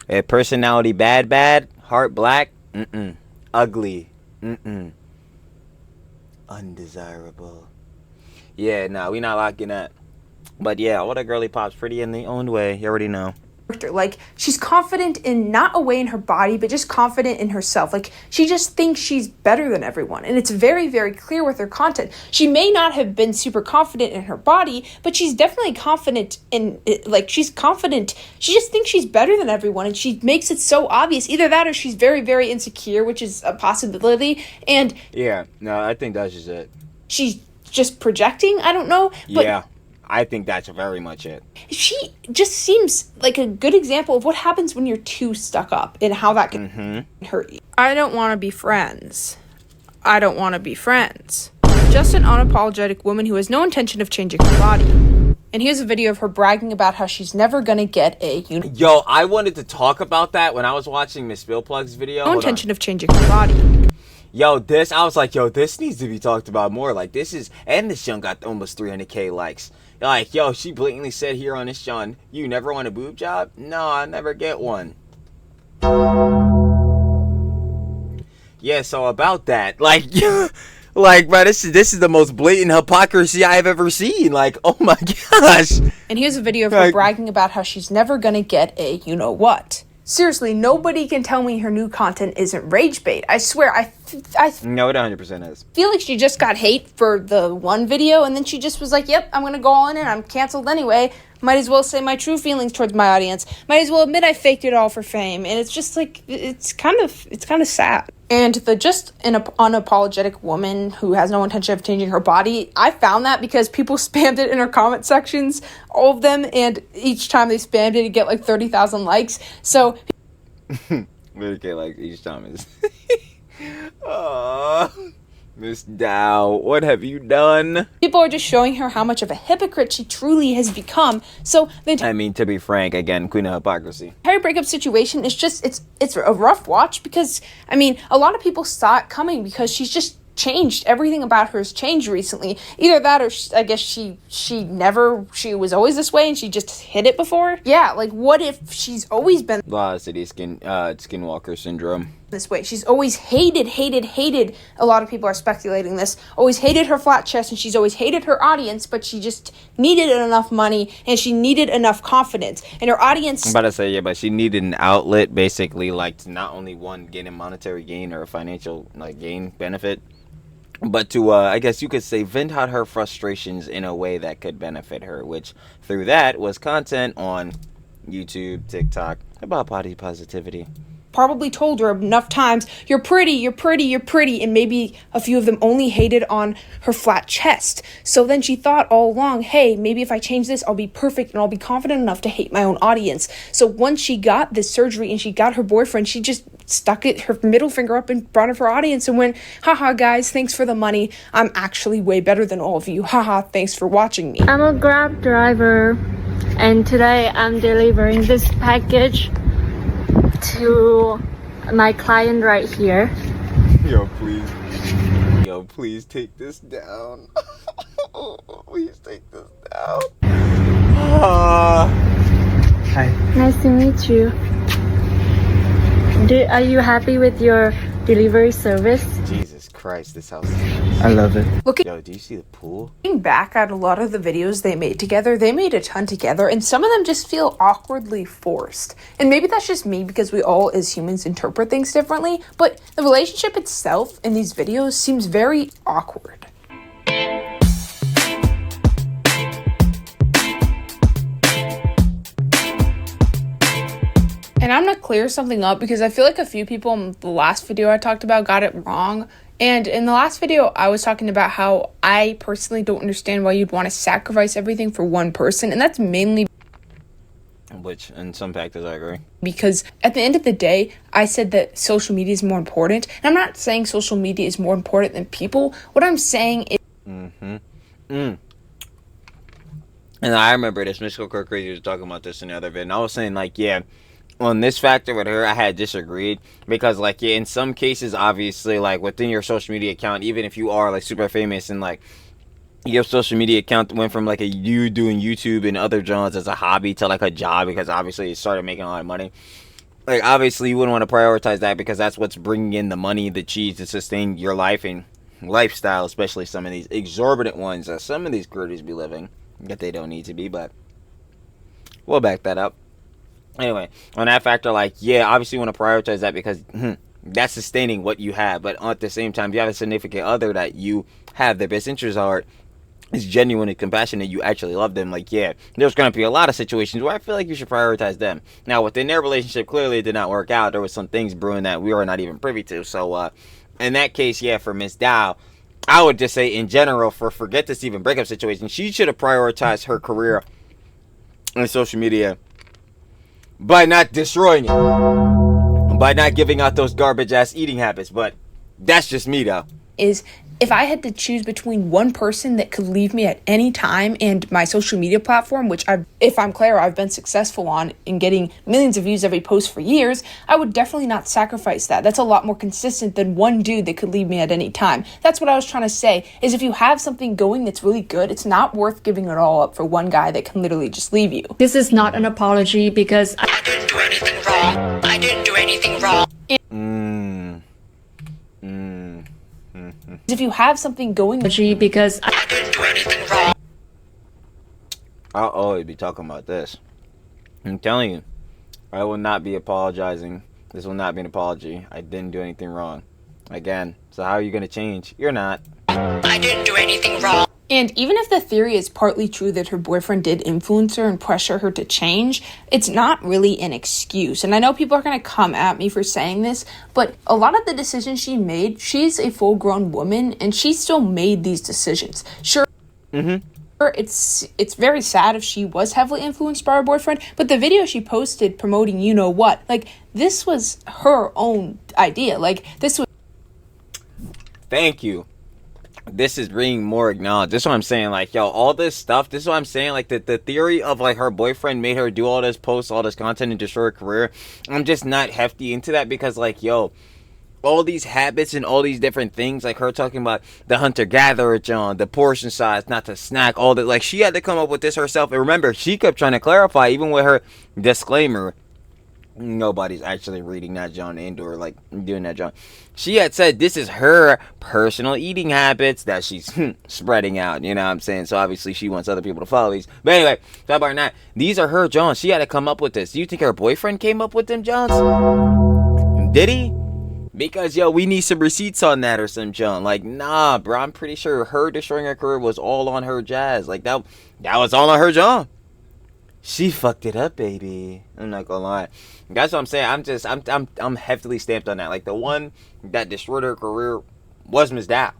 If personality bad, heart black, ugly, undesirable. Yeah, nah, we not locking that. But yeah, all the girly pops pretty in their own way. You already know. Like, she's confident in not a way in her body, but just confident in herself. Like, she just thinks she's better than everyone. And it's very, very clear with her content. She may not have been super confident in her body, but she's definitely confident in it. Like, she's confident. She just thinks she's better than everyone. And she makes it so obvious. Either that or she's very, very insecure, which is a possibility. And yeah, no, I think that's just it. She's just projecting. I don't know. But yeah. I think that's very much it. She just seems like a good example of what happens when you're too stuck up and how that can hurt you. I don't want to be friends. I don't want to be friends. Just an unapologetic woman who has no intention of changing her body. And here's a video of her bragging about how she's never gonna get a Yo, I wanted to talk about that when I was watching Miss Spillplug's video. No intention of changing her body. Yo, I was like, yo, this needs to be talked about more. Like, and this young got almost 300K likes. Like, yo, she blatantly said here on this Sean, you never want a boob job? No, I never get one. Yeah, so about that, like, like, bro, this is the most blatant hypocrisy I've ever seen. Like, oh my gosh. And here's a video of her bragging about how she's never gonna get a you-know-what. Seriously, nobody can tell me her new content isn't rage bait. I swear, I no, it 100% is. Feel like she just got hate for the one video, and then she just was like, yep, I'm gonna go all in and I'm canceled anyway. Might as well say my true feelings towards my audience. Might as well admit I faked it all for fame. And it's just like, it's kind of sad. And the just an unapologetic woman who has no intention of changing her body, I found that because people spammed it in her comment sections, all of them, and each time they spammed it, it'd get like 30,000 likes. So, okay, like each time is. Aww. Miss Dow, what have you done? People are just showing her how much of a hypocrite she truly has become. So I mean, to be frank, again, queen of hypocrisy. The entire breakup situation is just, it's a rough watch because, I mean, a lot of people saw it coming because she's just changed. Everything about her has changed recently. Either that or I guess she was always this way and she just hid it before. Yeah, like what if she's always been Velocity skinwalker syndrome. This way. She's always hated. A lot of people are speculating this. Always hated her flat chest and she's always hated her audience, but she just needed enough money and she needed enough confidence. And her audience... I'm about to say, yeah, but she needed an outlet basically like to not only gain a monetary gain or a financial gain benefit, but to, I guess you could say, vent out her frustrations in a way that could benefit her, which through that was content on YouTube, TikTok, about body positivity. Probably told her enough times, you're pretty, and maybe a few of them only hated on her flat chest. So then she thought all along, hey, maybe if I change this, I'll be perfect and I'll be confident enough to hate my own audience. So once she got this surgery and she got her boyfriend, she just stuck her middle finger up in front of her audience and went, haha guys, thanks for the money. I'm actually way better than all of you. Haha, thanks for watching me. I'm a Grab driver and today I'm delivering this package to my client right here. Yo, please take this down. Please take this down. Hi. Nice to meet you. Are you happy with your delivery service? Jesus Christ, this house is nice. I love it. Yo, do you see the pool? Looking back at a lot of the videos they made together, they made a ton together, and some of them just feel awkwardly forced. And maybe that's just me because we all as humans interpret things differently, but the relationship itself in these videos seems very awkward. And I'm gonna clear something up because I feel like a few people in the last video I talked about got it wrong. And in the last video, I was talking about how I personally don't understand why you'd want to sacrifice everything for one person. And that's mainly Which, in some factors, I agree. because at the end of the day, I said that social media is more important. And I'm not saying social media is more important than people. What I'm saying is... And I remember this. Miss Crazy was talking about this in the other video. And I was saying, like, yeah, on this factor with her, I had disagreed. Because, like, yeah, in some cases, obviously, like, within your social media account, even if you are, like, super famous and, like, your social media account went from, like, you doing YouTube and other jobs as a hobby to, like, a job because, obviously, you started making a lot of money. Like, obviously, you wouldn't want to prioritize that because that's what's bringing in the money, the cheese to sustain your life and lifestyle, especially some of these exorbitant ones that some of these creators be living that they don't need to be, but we'll back that up. Anyway, on that factor, like, yeah, obviously you want to prioritize that because that's sustaining what you have. But at the same time, you have a significant other that you have their best interests at heart, is genuine and compassionate, you actually love them. Like, yeah, there's going to be a lot of situations where I feel like you should prioritize them. Now, within their relationship, clearly it did not work out. There was some things brewing that we were not even privy to. So, in that case, yeah, for Miss Dow, I would just say in general, forget this even breakup situation, she should have prioritized her career on social media by not destroying it, by not giving out those garbage ass eating habits. But that's just me, though. Is if I had to choose between one person that could leave me at any time and my social media platform, which if I'm Clara, I've been successful on in getting millions of views every post for years, I would definitely not sacrifice that. That's a lot more consistent than one dude that could leave me at any time. That's what I was trying to say, is if you have something going that's really good, it's not worth giving it all up for one guy that can literally just leave you. This is not an apology because I didn't do anything wrong. I didn't do anything wrong. If you have something going because I didn't do anything wrong. I'll always be talking about this. I'm telling you, I will not be apologizing. This will not be an apology. I didn't do anything wrong. Again, so how are you going to change? You're not. I didn't do anything wrong. And even if the theory is partly true that her boyfriend did influence her and pressure her to change, it's not really an excuse. And I know people are going to come at me for saying this, but a lot of the decisions she made, she's a full-grown woman, and she still made these decisions. Sure, it's very sad if she was heavily influenced by her boyfriend, but the video she posted promoting you-know-what, like, this was her own idea. Like, this was... Thank you. This is being more acknowledged. This is what I'm saying. Like, yo, all this stuff, this is what I'm saying. Like, the theory of, like, her boyfriend made her do all this, post all this content and destroy her career. I'm just not hefty into that because, like, yo, all these habits and all these different things, like her talking about the hunter-gatherer, John, the portion size, not to snack, all that. Like, she had to come up with this herself. And remember, she kept trying to clarify, even with her disclaimer. Nobody's actually reading that, John, and/or like doing that, John. She had said this is her personal eating habits that she's spreading out. You know what I'm saying? So obviously she wants other people to follow these. But anyway, talk about that. These are her, John. She had to come up with this. Do you think her boyfriend came up with them, Johns? Did he? Because, yo, we need some receipts on that or some, John. Like, nah, bro. I'm pretty sure her destroying her career was all on her jazz. Like, that was all on her, John. She fucked it up, baby. I'm not gonna lie. That's what I'm saying. I'm heavily stamped on that. Like, the one that destroyed her career was Miss Dow.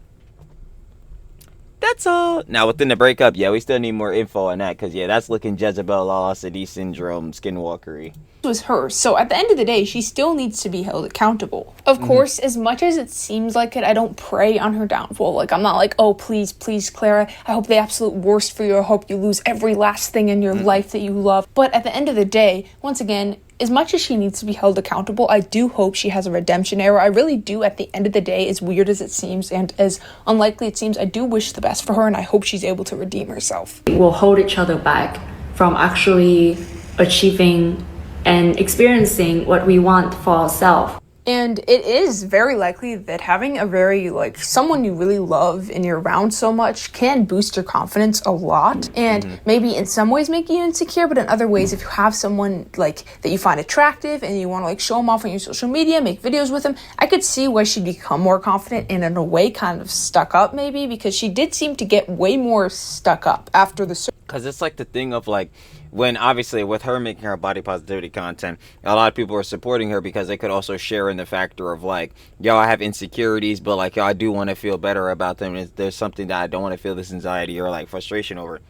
That's all. Now, within the breakup, yeah, we still need more info on that. Because, yeah, that's looking Jezebel, Lala, Sadi syndrome, skinwalkery. Was her. So at the end of the day, she still needs to be held accountable. Of course, as much as it seems like it, I don't pray on her downfall. Like, I'm not like, oh, please, Clara, I hope the absolute worst for you. I hope you lose every last thing in your life that you love. But at the end of the day, once again, as much as she needs to be held accountable, I do hope she has a redemption arc. I really do. At the end of the day, as weird as it seems and as unlikely it seems, I do wish the best for her, and I hope she's able to redeem herself. we'll hold each other back from actually achieving and experiencing what we want for ourselves. And it is very likely that having a very, like, someone you really love and you're around so much can boost your confidence a lot. And maybe in some ways make you insecure, but in other ways, if you have someone, like, that you find attractive and you want to, like, show them off on your social media, make videos with them, I could see why she'd become more confident and in a way kind of stuck up maybe, because she did seem to get way more stuck up after the... Because it's like the thing of, like, when obviously with her making her body positivity content, a lot of people are supporting her because they could also share in the factor of, like, yo, I have insecurities, but, like, yo, I do want to feel better about them. There's something that I don't want to feel this anxiety or, like, frustration over,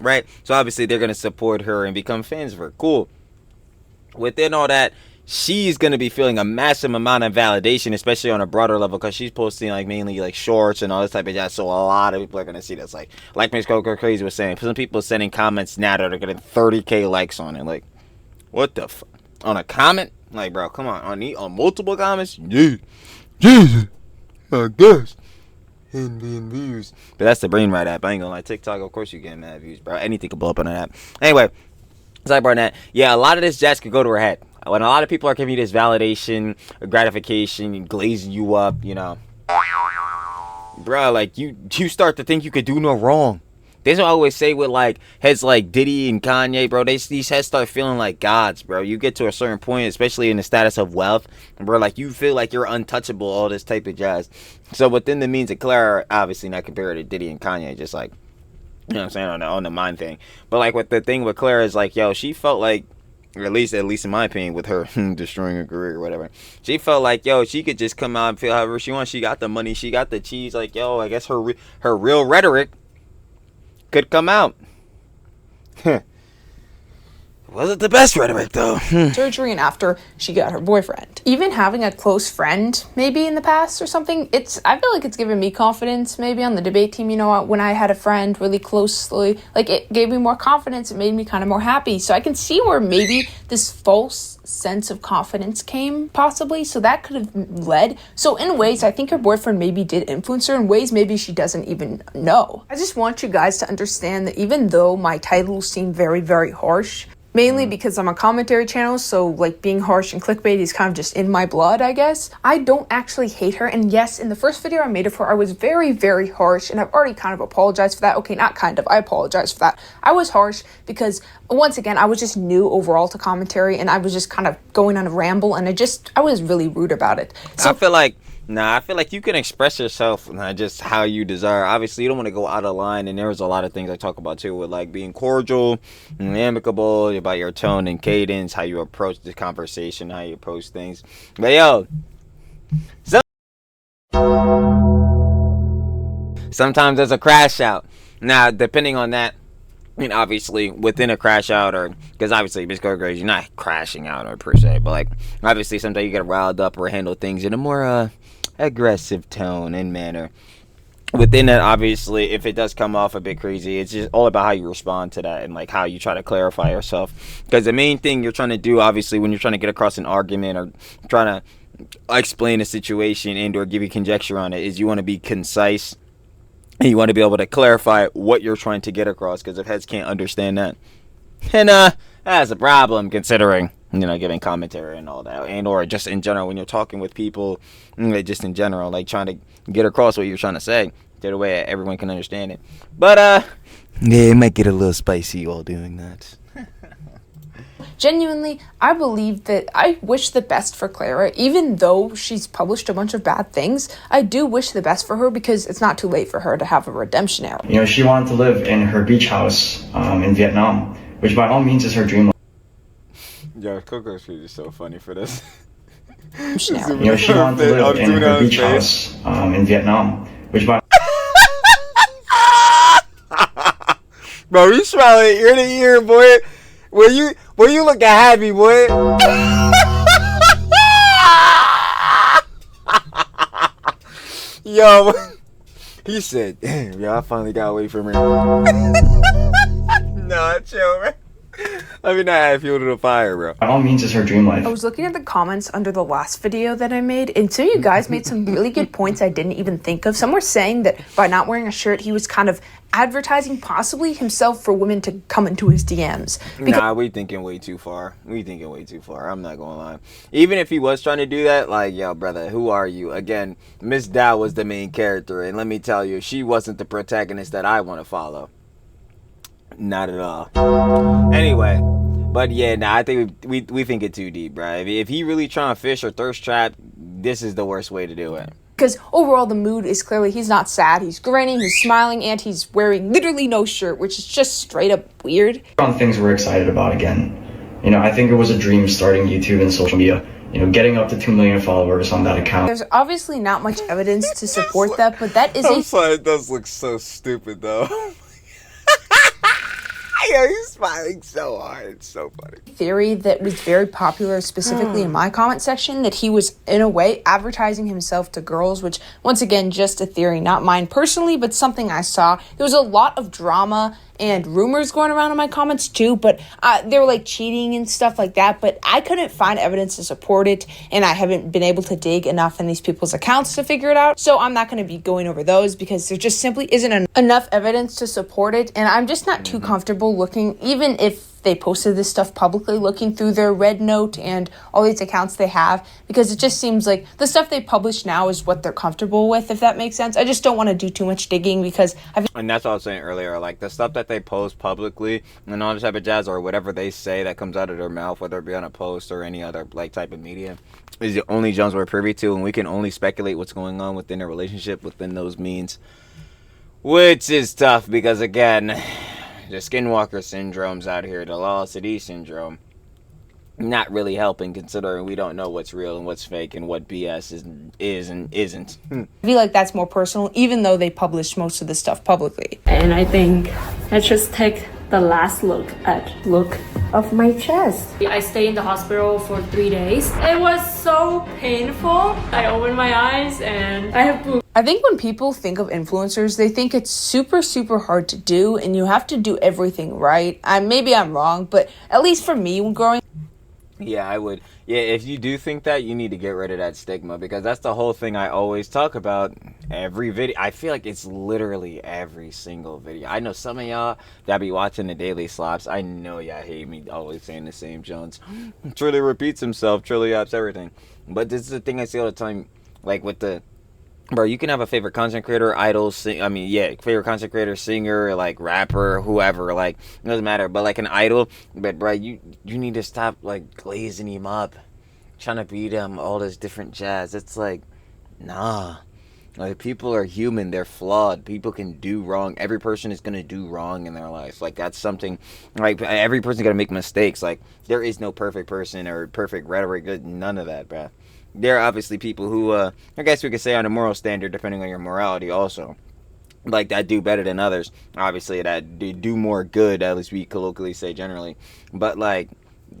right? So obviously they're going to support her and become fans of her. Cool. Within all that, she's going to be feeling a massive amount of validation, especially on a broader level, because she's posting, like, mainly, like, shorts and all this type of jazz. So a lot of people are going to see this. Like Miss Coco Crazy was saying, some people sending comments now that are getting 30K likes on it. Like, what the fuck? On a comment? Like, bro, come on. On multiple comments? Yeah. Jesus. I guess. And views. But that's the brain right app. I ain't gonna lie. TikTok, of course you get mad views, bro. Anything could blow up on that app. Anyway, sorry about that. Yeah, a lot of this jazz could go to her head. When a lot of people are giving you this validation, gratification, glazing you up, you know, bro, like, you start to think you could do no wrong. That's what I always say with, like, heads like Diddy and Kanye, bro. These heads start feeling like gods, bro. You get to a certain point, especially in the status of wealth, bro, like, you feel like you're untouchable, all this type of jazz. So within the means of Clara, obviously not compared to Diddy and Kanye, just like, you know what I'm saying, on the mind thing. But, like, what the thing with Clara is, like, yo, she felt like, or at least in my opinion, with her destroying her career or whatever, she felt like, yo, she could just come out and feel however she wants. She got the money, she got the cheese. Like, yo, I guess her real rhetoric could come out. Wasn't the best rhetoric, though. surgery and after she got her boyfriend. Even having a close friend, maybe in the past or something, I feel like it's given me confidence, maybe on the debate team, you know, when I had a friend really closely, like, it gave me more confidence, it made me kind of more happy. So I can see where maybe this false sense of confidence came, possibly, so that could have led. So in ways, I think her boyfriend maybe did influence her, in ways maybe she doesn't even know. I just want you guys to understand that even though my titles seem very, very harsh, mainly because I'm a commentary channel, so, like, being harsh and clickbait is kind of just in my blood, I guess. I don't actually hate her, and yes, in the first video I made of her, I was very, very harsh, and I've already kind of apologized for that. Okay, not kind of, I apologize for that. I was harsh because, once again, I was just new overall to commentary, and I was just kind of going on a ramble, and I was really rude about it. So, I feel like you can express yourself just how you desire. Obviously, you don't want to go out of line, and there's a lot of things I talk about too, with, like, being cordial and amicable, about your tone and cadence, how you approach the conversation, how you approach things. But yo, sometimes there's a crash out. Now, depending on that, I mean, obviously, within a crash out, or, because obviously, Miss Coco, you're not crashing out, or per se, but, like, obviously, sometimes you get riled up or handle things in a more aggressive tone and manner. Within that, obviously, if it does come off a bit crazy, it's just all about how you respond to that and, like, how you try to clarify yourself. Because the main thing you're trying to do, obviously, when you're trying to get across an argument or trying to explain a situation and or give you conjecture on it, is you want to be concise. And you want to be able to clarify what you're trying to get across, because if heads can't understand that, and that's a problem, considering, you know, giving commentary and all that, and or just in general when you're talking with people, just in general, like, trying to get across what you're trying to say to the way everyone can understand it. But yeah, it might get a little spicy while doing that. genuinely, I believe that I wish the best for Clara, even though she's published a bunch of bad things. I do wish the best for her because it's not too late for her to have a redemption arc. You know, she wanted to live in her beach house in Vietnam, which by all means is her dream. Yo, Coco Street is so funny for this. You know, she wanted to live in her beach house in Vietnam, which by Bro, you smiling ear to ear, boy. Will you look happy, boy? Yo, he said, damn, yo, I finally got away from her. Nah, chill, man. Let me not add fuel to the fire, bro. By all means, is her dream life. I was looking at the comments under the last video that I made, and some of you guys made some really good points I didn't even think of. Some were saying that by not wearing a shirt, he was kind of advertising possibly himself for women to come into his DMs. Nah, we thinking way too far. I'm not gonna lie. Even if he was trying to do that, like, yo, brother, who are you? Again, Miss Dow was the main character, and let me tell you, she wasn't the protagonist that I want to follow. Not at all. Anyway, but yeah, nah, I think we think it too deep, bro. If he really trying to fish or thirst trap, this is the worst way to do it. Because overall the mood is clearly he's not sad, he's grinning, he's smiling, and he's wearing literally no shirt, which is just straight up weird. On things we're excited about again. You know, I think it was a dream starting YouTube and social media. You know, getting up to 2 million followers on that account. There's obviously not much evidence to support that, but that is I'm sorry, it does look so stupid though. Yo, he's smiling so hard. It's so funny. Theory that was very popular specifically in my comment section, that he was in a way advertising himself to girls, which once again just a theory, not mine personally, but something I saw. There was a lot of drama and rumors going around in my comments too, but they were like cheating and stuff like that, but I couldn't find evidence to support it, and I haven't been able to dig enough in these people's accounts to figure it out, so I'm not going to be going over those because there just simply isn't enough evidence to support it, and I'm just not too comfortable looking, even if they posted this stuff publicly, looking through their Red Note and all these accounts they have, because it just seems like the stuff they publish now is what they're comfortable with, if that makes sense. I just don't want to do too much digging because and that's what I was saying earlier, like the stuff that they post publicly and all this type of jazz, or whatever they say that comes out of their mouth, whether it be on a post or any other like type of media, is the only Jones we're privy to, and we can only speculate what's going on within a relationship within those means, which is tough because again, the skinwalker syndrome's out here, the Law City syndrome, not really helping considering we don't know what's real and what's fake and what BS is and isn't. I feel like that's more personal, even though they publish most of the stuff publicly. And I think let's just take the last look of my chest. I stayed in the hospital for 3 days. It was so painful. I opened my eyes and I have blue. I think when people think of influencers, they think it's super, super hard to do, and you have to do everything right. Maybe I'm wrong, but at least for me, when growing Yeah, I would. Yeah, if you do think that, you need to get rid of that stigma, because that's the whole thing I always talk about every video. I feel like it's literally every single video. I know some of y'all that be watching the daily slops. I know y'all hate me always saying the same Jones. Truly repeats himself, truly apps everything. But this is the thing I see all the time, like with the... Bro, you can have a favorite content creator, idol, favorite content creator, singer, like rapper, whoever, like, it doesn't matter, but like an idol, but bro, you need to stop like glazing him up, trying to beat him, all this different jazz. It's like, nah, like people are human, they're flawed, people can do wrong, every person is gonna do wrong in their life, like that's something, like every person's gonna make mistakes, like there is no perfect person or perfect rhetoric, none of that, bro. There are obviously people who, I guess we could say on a moral standard, depending on your morality also, like that do better than others. Obviously that do more good, at least we colloquially say generally. But like,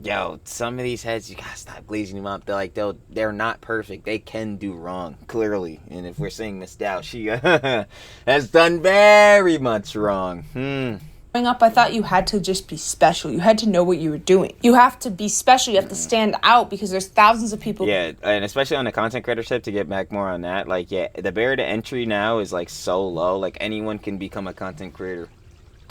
yo, some of these heads, you gotta stop glazing them up. They're not perfect. They can do wrong, clearly. And if we're saying Miss Dow, she has done very much wrong. Growing up, I thought you had to just be special. You had to know what you were doing. You have to be special. You have to stand out because there's thousands of people. Yeah, and especially on the content creator tip, to get back more on that, like, yeah, the barrier to entry now is like so low. Like anyone can become a content creator.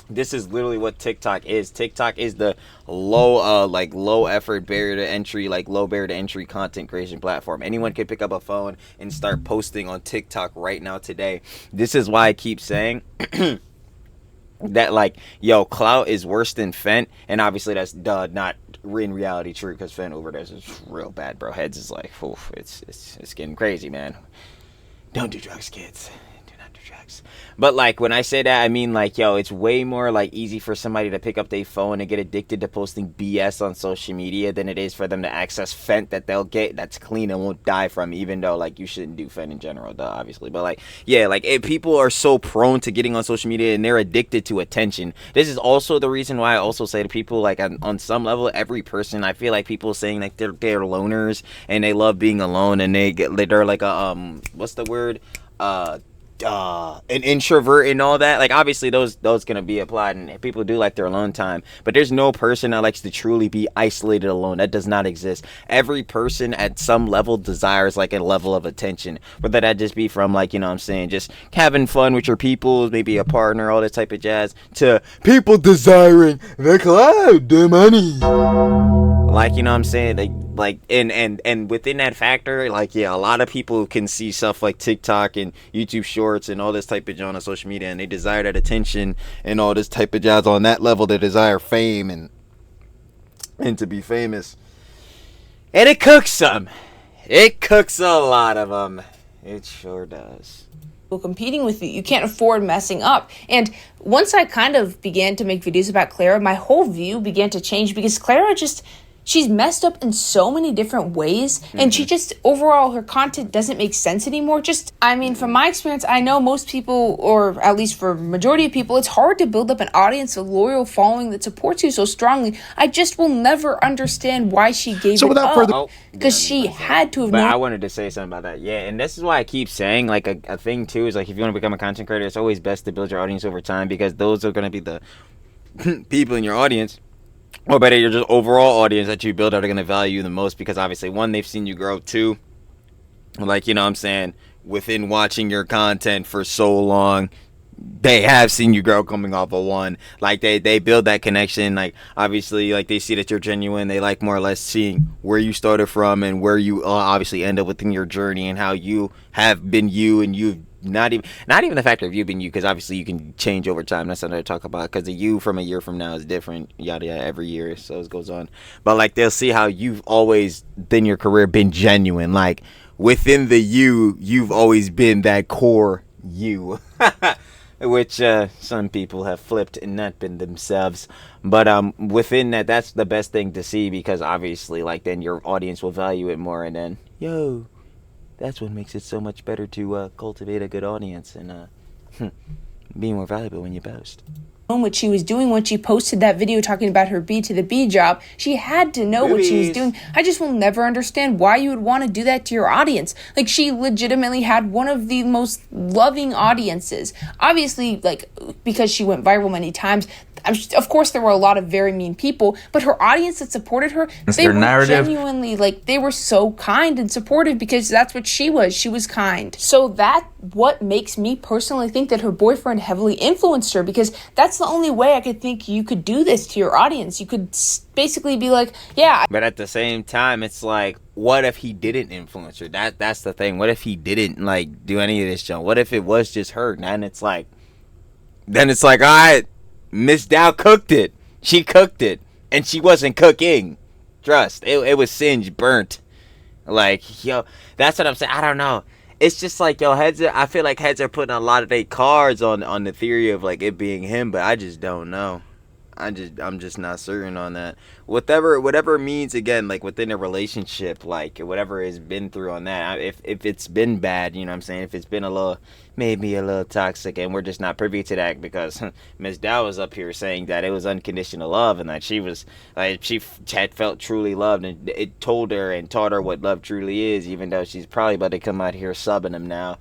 This is literally what TikTok is. TikTok is the low effort barrier to entry, like low barrier to entry content creation platform. Anyone can pick up a phone and start posting on TikTok right now today. This is why I keep saying that, like, yo, clout is worse than Fent, and obviously that's not in reality true, because Fent overdose is real bad, bro. Heads is like, oof, it's getting crazy, man. Don't do drugs, kids. Do not do drugs. But like when I say that, I mean like, yo, it's way more like easy for somebody to pick up their phone and get addicted to posting BS on social media than it is for them to access Fent that they'll get that's clean and won't die from, even though like you shouldn't do Fent in general, duh, obviously. But like, yeah, like people are so prone to getting on social media and they're addicted to attention. This is also the reason why I also say to people, like on some level, every person, I feel like people saying like they're loners and they love being alone, and they're like a what's the word, an introvert and all that. Like, obviously those gonna be applied, and people do like their alone time, but there's no person that likes to truly be isolated alone. That does not exist. Every person at some level desires like a level of attention, whether that just be from like, you know what I'm saying, just having fun with your people, maybe a partner, all that type of jazz, to people desiring the cloud, the money. Like, you know what I'm saying? And within that factor, like, yeah, a lot of people can see stuff like TikTok and YouTube Shorts and all this type of jazz on social media, and they desire that attention and all this type of jazz on that level. They desire fame and to be famous. And it cooks them. It cooks a lot of them. It sure does. Competing with you. You can't afford messing up. And once I kind of began to make videos about Clara, my whole view began to change, because Clara she's messed up in so many different ways, and she just, overall, her content doesn't make sense anymore. From my experience, I know most people, or at least for majority of people, it's hard to build up an audience, a loyal following that supports you so strongly. I just will never understand why she gave it up, because she had to have known. But I wanted to say something about that. Yeah, and this is why I keep saying, like, a thing, too, is, like, if you want to become a content creator, it's always best to build your audience over time, because those are going to be the people in your audience, or better, your just overall audience that you build, are going to value you the most, because obviously, one, they've seen you grow. Two, like, you know what I'm saying, within watching your content for so long, they have seen you grow coming off of one. Like, they build that connection. Like, obviously, like, they see that you're genuine. They like more or less seeing where you started from and where you obviously end up within your journey, and how you have been you, and you've not even the factor of you being you, because obviously you can change over time. That's something to talk about, because the you from a year from now is different, yada yada, every year, so it goes on. But like, they'll see how you've always in your career been genuine. Like, within the you've always been that core you. Which some people have flipped and not been themselves. But within that, that's the best thing to see, because obviously, like, then your audience will value it more, and then that's what makes it so much better to cultivate a good audience and be more valuable when you post. What she was doing when she posted that video talking about her B to the B job. She had to know what she was doing. I just will never understand why you would want to do that to your audience. Like, she legitimately had one of the most loving audiences. Obviously, like, because she went viral many times, of course there were a lot of very mean people, but her audience that supported her, they were genuinely, like, they were so kind and supportive, because that's what she was. She was kind. So that's what makes me personally think that her boyfriend heavily influenced her, because that's the only way I could think you could do this to your audience. You could basically be like, yeah. But at the same time, it's like, what if he didn't influence her? That's the thing. What if he didn't, like, do any of this, John? What if it was just her? And it's like, all right, Miss Dow cooked it. She cooked it. And she wasn't cooking. Trust. It was singed, burnt. Like, yo, that's what I'm saying. I don't know. It's just like, yo, I feel like heads are putting a lot of their cards on the theory of, like, it being him, but I just don't know. I'm just not certain on that. Whatever means, again, like, within a relationship, like, whatever has been through on that, if it's been bad, you know what I'm saying, if it's been maybe a little toxic, and we're just not privy to that, because Ms. Dow was up here saying that it was unconditional love, and that she was, like, she had felt truly loved, and it told her and taught her what love truly is, even though she's probably about to come out here subbing him now.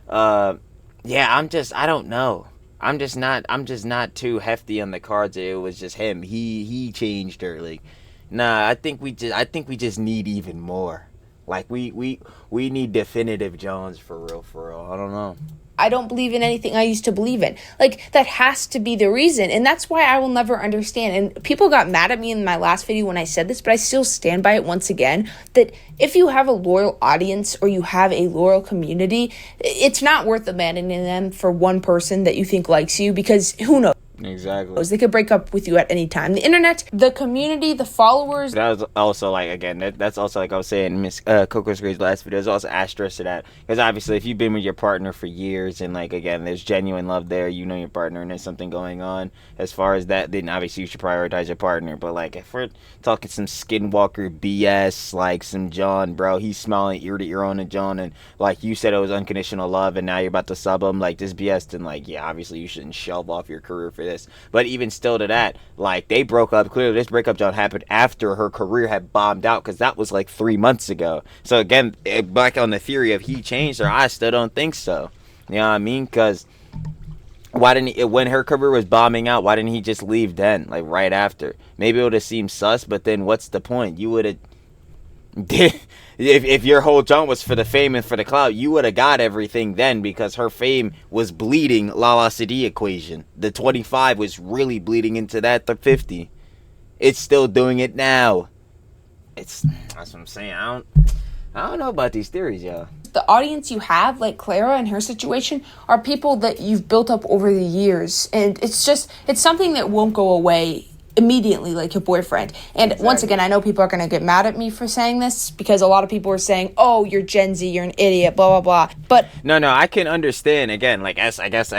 I don't know. I'm just not too hefty on the cards. It was just him. He changed her. Like, nah, I think we just need even more. Like, we need definitive Jones for real. I don't know. I don't believe in anything I used to believe in. Like, that has to be the reason. And that's why I will never understand. And people got mad at me in my last video when I said this, but I still stand by it once again, that if you have a loyal audience or you have a loyal community, it's not worth abandoning them for one person that you think likes you, because who knows? Exactly. They could break up with you at any time. The internet, the community, the followers. That was also, like, again, that's also, like I was saying in Miss Coco's Gray's last video, there's also asterisk to that. Because obviously, if you've been with your partner for years, and, like, again, there's genuine love there, you know your partner, and there's something going on as far as that, then obviously you should prioritize your partner. But, like, if we're talking some Skinwalker BS, like some John, bro, he's smiling ear to ear on a John, and, like, you said it was unconditional love, and now you're about to sub him, like, this BS, then, like, yeah, obviously you shouldn't shelve off your career for this. But even still to that, like, they broke up. Clearly this breakup, John, happened after her career had bombed out, because that was like 3 months ago. So again, back on the theory of he changed her, I still don't think so. You know what I mean? Because why didn't he, when her career was bombing out, why didn't he just leave then, like right after? Maybe it would have seemed sus, but then what's the point? You would have, if your whole jump was for the fame and for the clout, you would have got everything then, because her fame was bleeding Lala City equation. The 25 was really bleeding into that, the 50. It's still doing it now. That's what I'm saying. I don't know about these theories, y'all. The audience you have, like Clara and her situation, are people that you've built up over the years. And it's something that won't go away immediately, like your boyfriend. And exactly. Once again, I know people are going to get mad at me for saying this, because a lot of people are saying, oh, you're Gen Z, you're an idiot, blah, blah, blah. But no, I can understand. Again, like, I guess.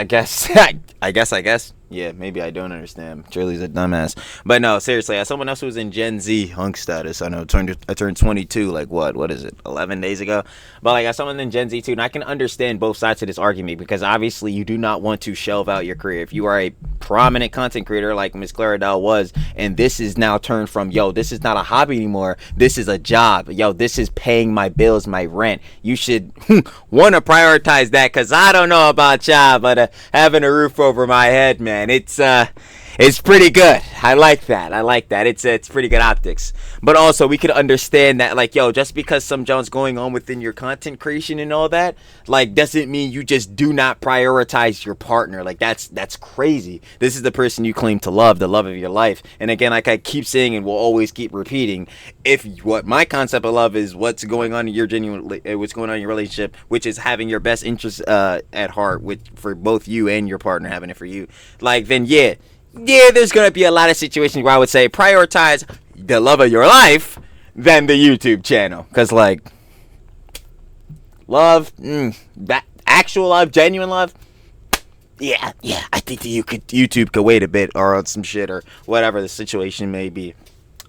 Yeah, maybe I don't understand. Shirley's a dumbass. But no, seriously, as someone else who's in Gen Z hunk status, I know I turned 22, like what is it, 11 days ago? But like, as someone in Gen Z too, and I can understand both sides of this argument, because obviously you do not want to shelve out your career. If you are a prominent content creator like Miss Clara Dow was, and this is now turned from, yo, this is not a hobby anymore, this is a job, yo, this is paying my bills, my rent, you should want to prioritize that, because I don't know about y'all, but having a roof over my head, man, it's pretty good. I like that. It's pretty good optics. But also, we could understand that, like, yo, just because some Jones going on within your content creation and all that, like, doesn't mean you just do not prioritize your partner. Like, that's crazy. This is the person you claim to love, the love of your life. And again, like I keep saying and will always keep repeating, if what my concept of love is what's going on in your what's going on in your relationship, which is having your best interests at heart, for both you and your partner having it for you, like, then yeah, there's going to be a lot of situations where I would say prioritize the love of your life than the YouTube channel. Because, like, love, that actual love, genuine love, yeah, I think that YouTube could wait a bit, or on some shit, or whatever the situation may be.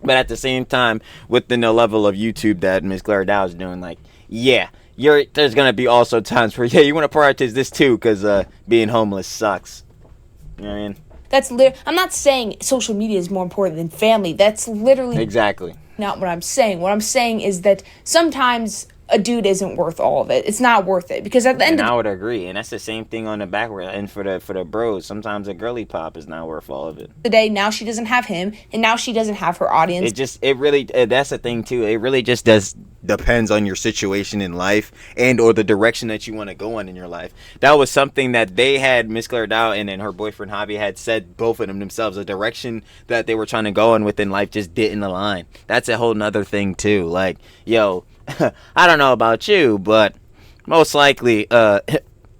But at the same time, with the level of YouTube that Miss Clara Dow is doing, like, yeah, there's going to be also times where, yeah, you want to prioritize this too, because being homeless sucks. You know what I mean? I'm not saying social media is more important than family. That's literally exactly not what I'm saying. What I'm saying is that sometimes a dude isn't worth all of it. It's not worth it, because at the end I would agree, and that's the same thing on the backward. And for the bros, sometimes a girly pop is not worth all of it. The day now she doesn't have him, and now she doesn't have her audience. It really that's the thing too. It really just depends on your situation in life or the direction that you want to go in your life. That was something that they had, Miss Clara Dow and her boyfriend Javi had said, both of them themselves, the direction that they were trying to go in within life just didn't align. That's a whole nother thing too. Like, yo, I don't know about you, but most likely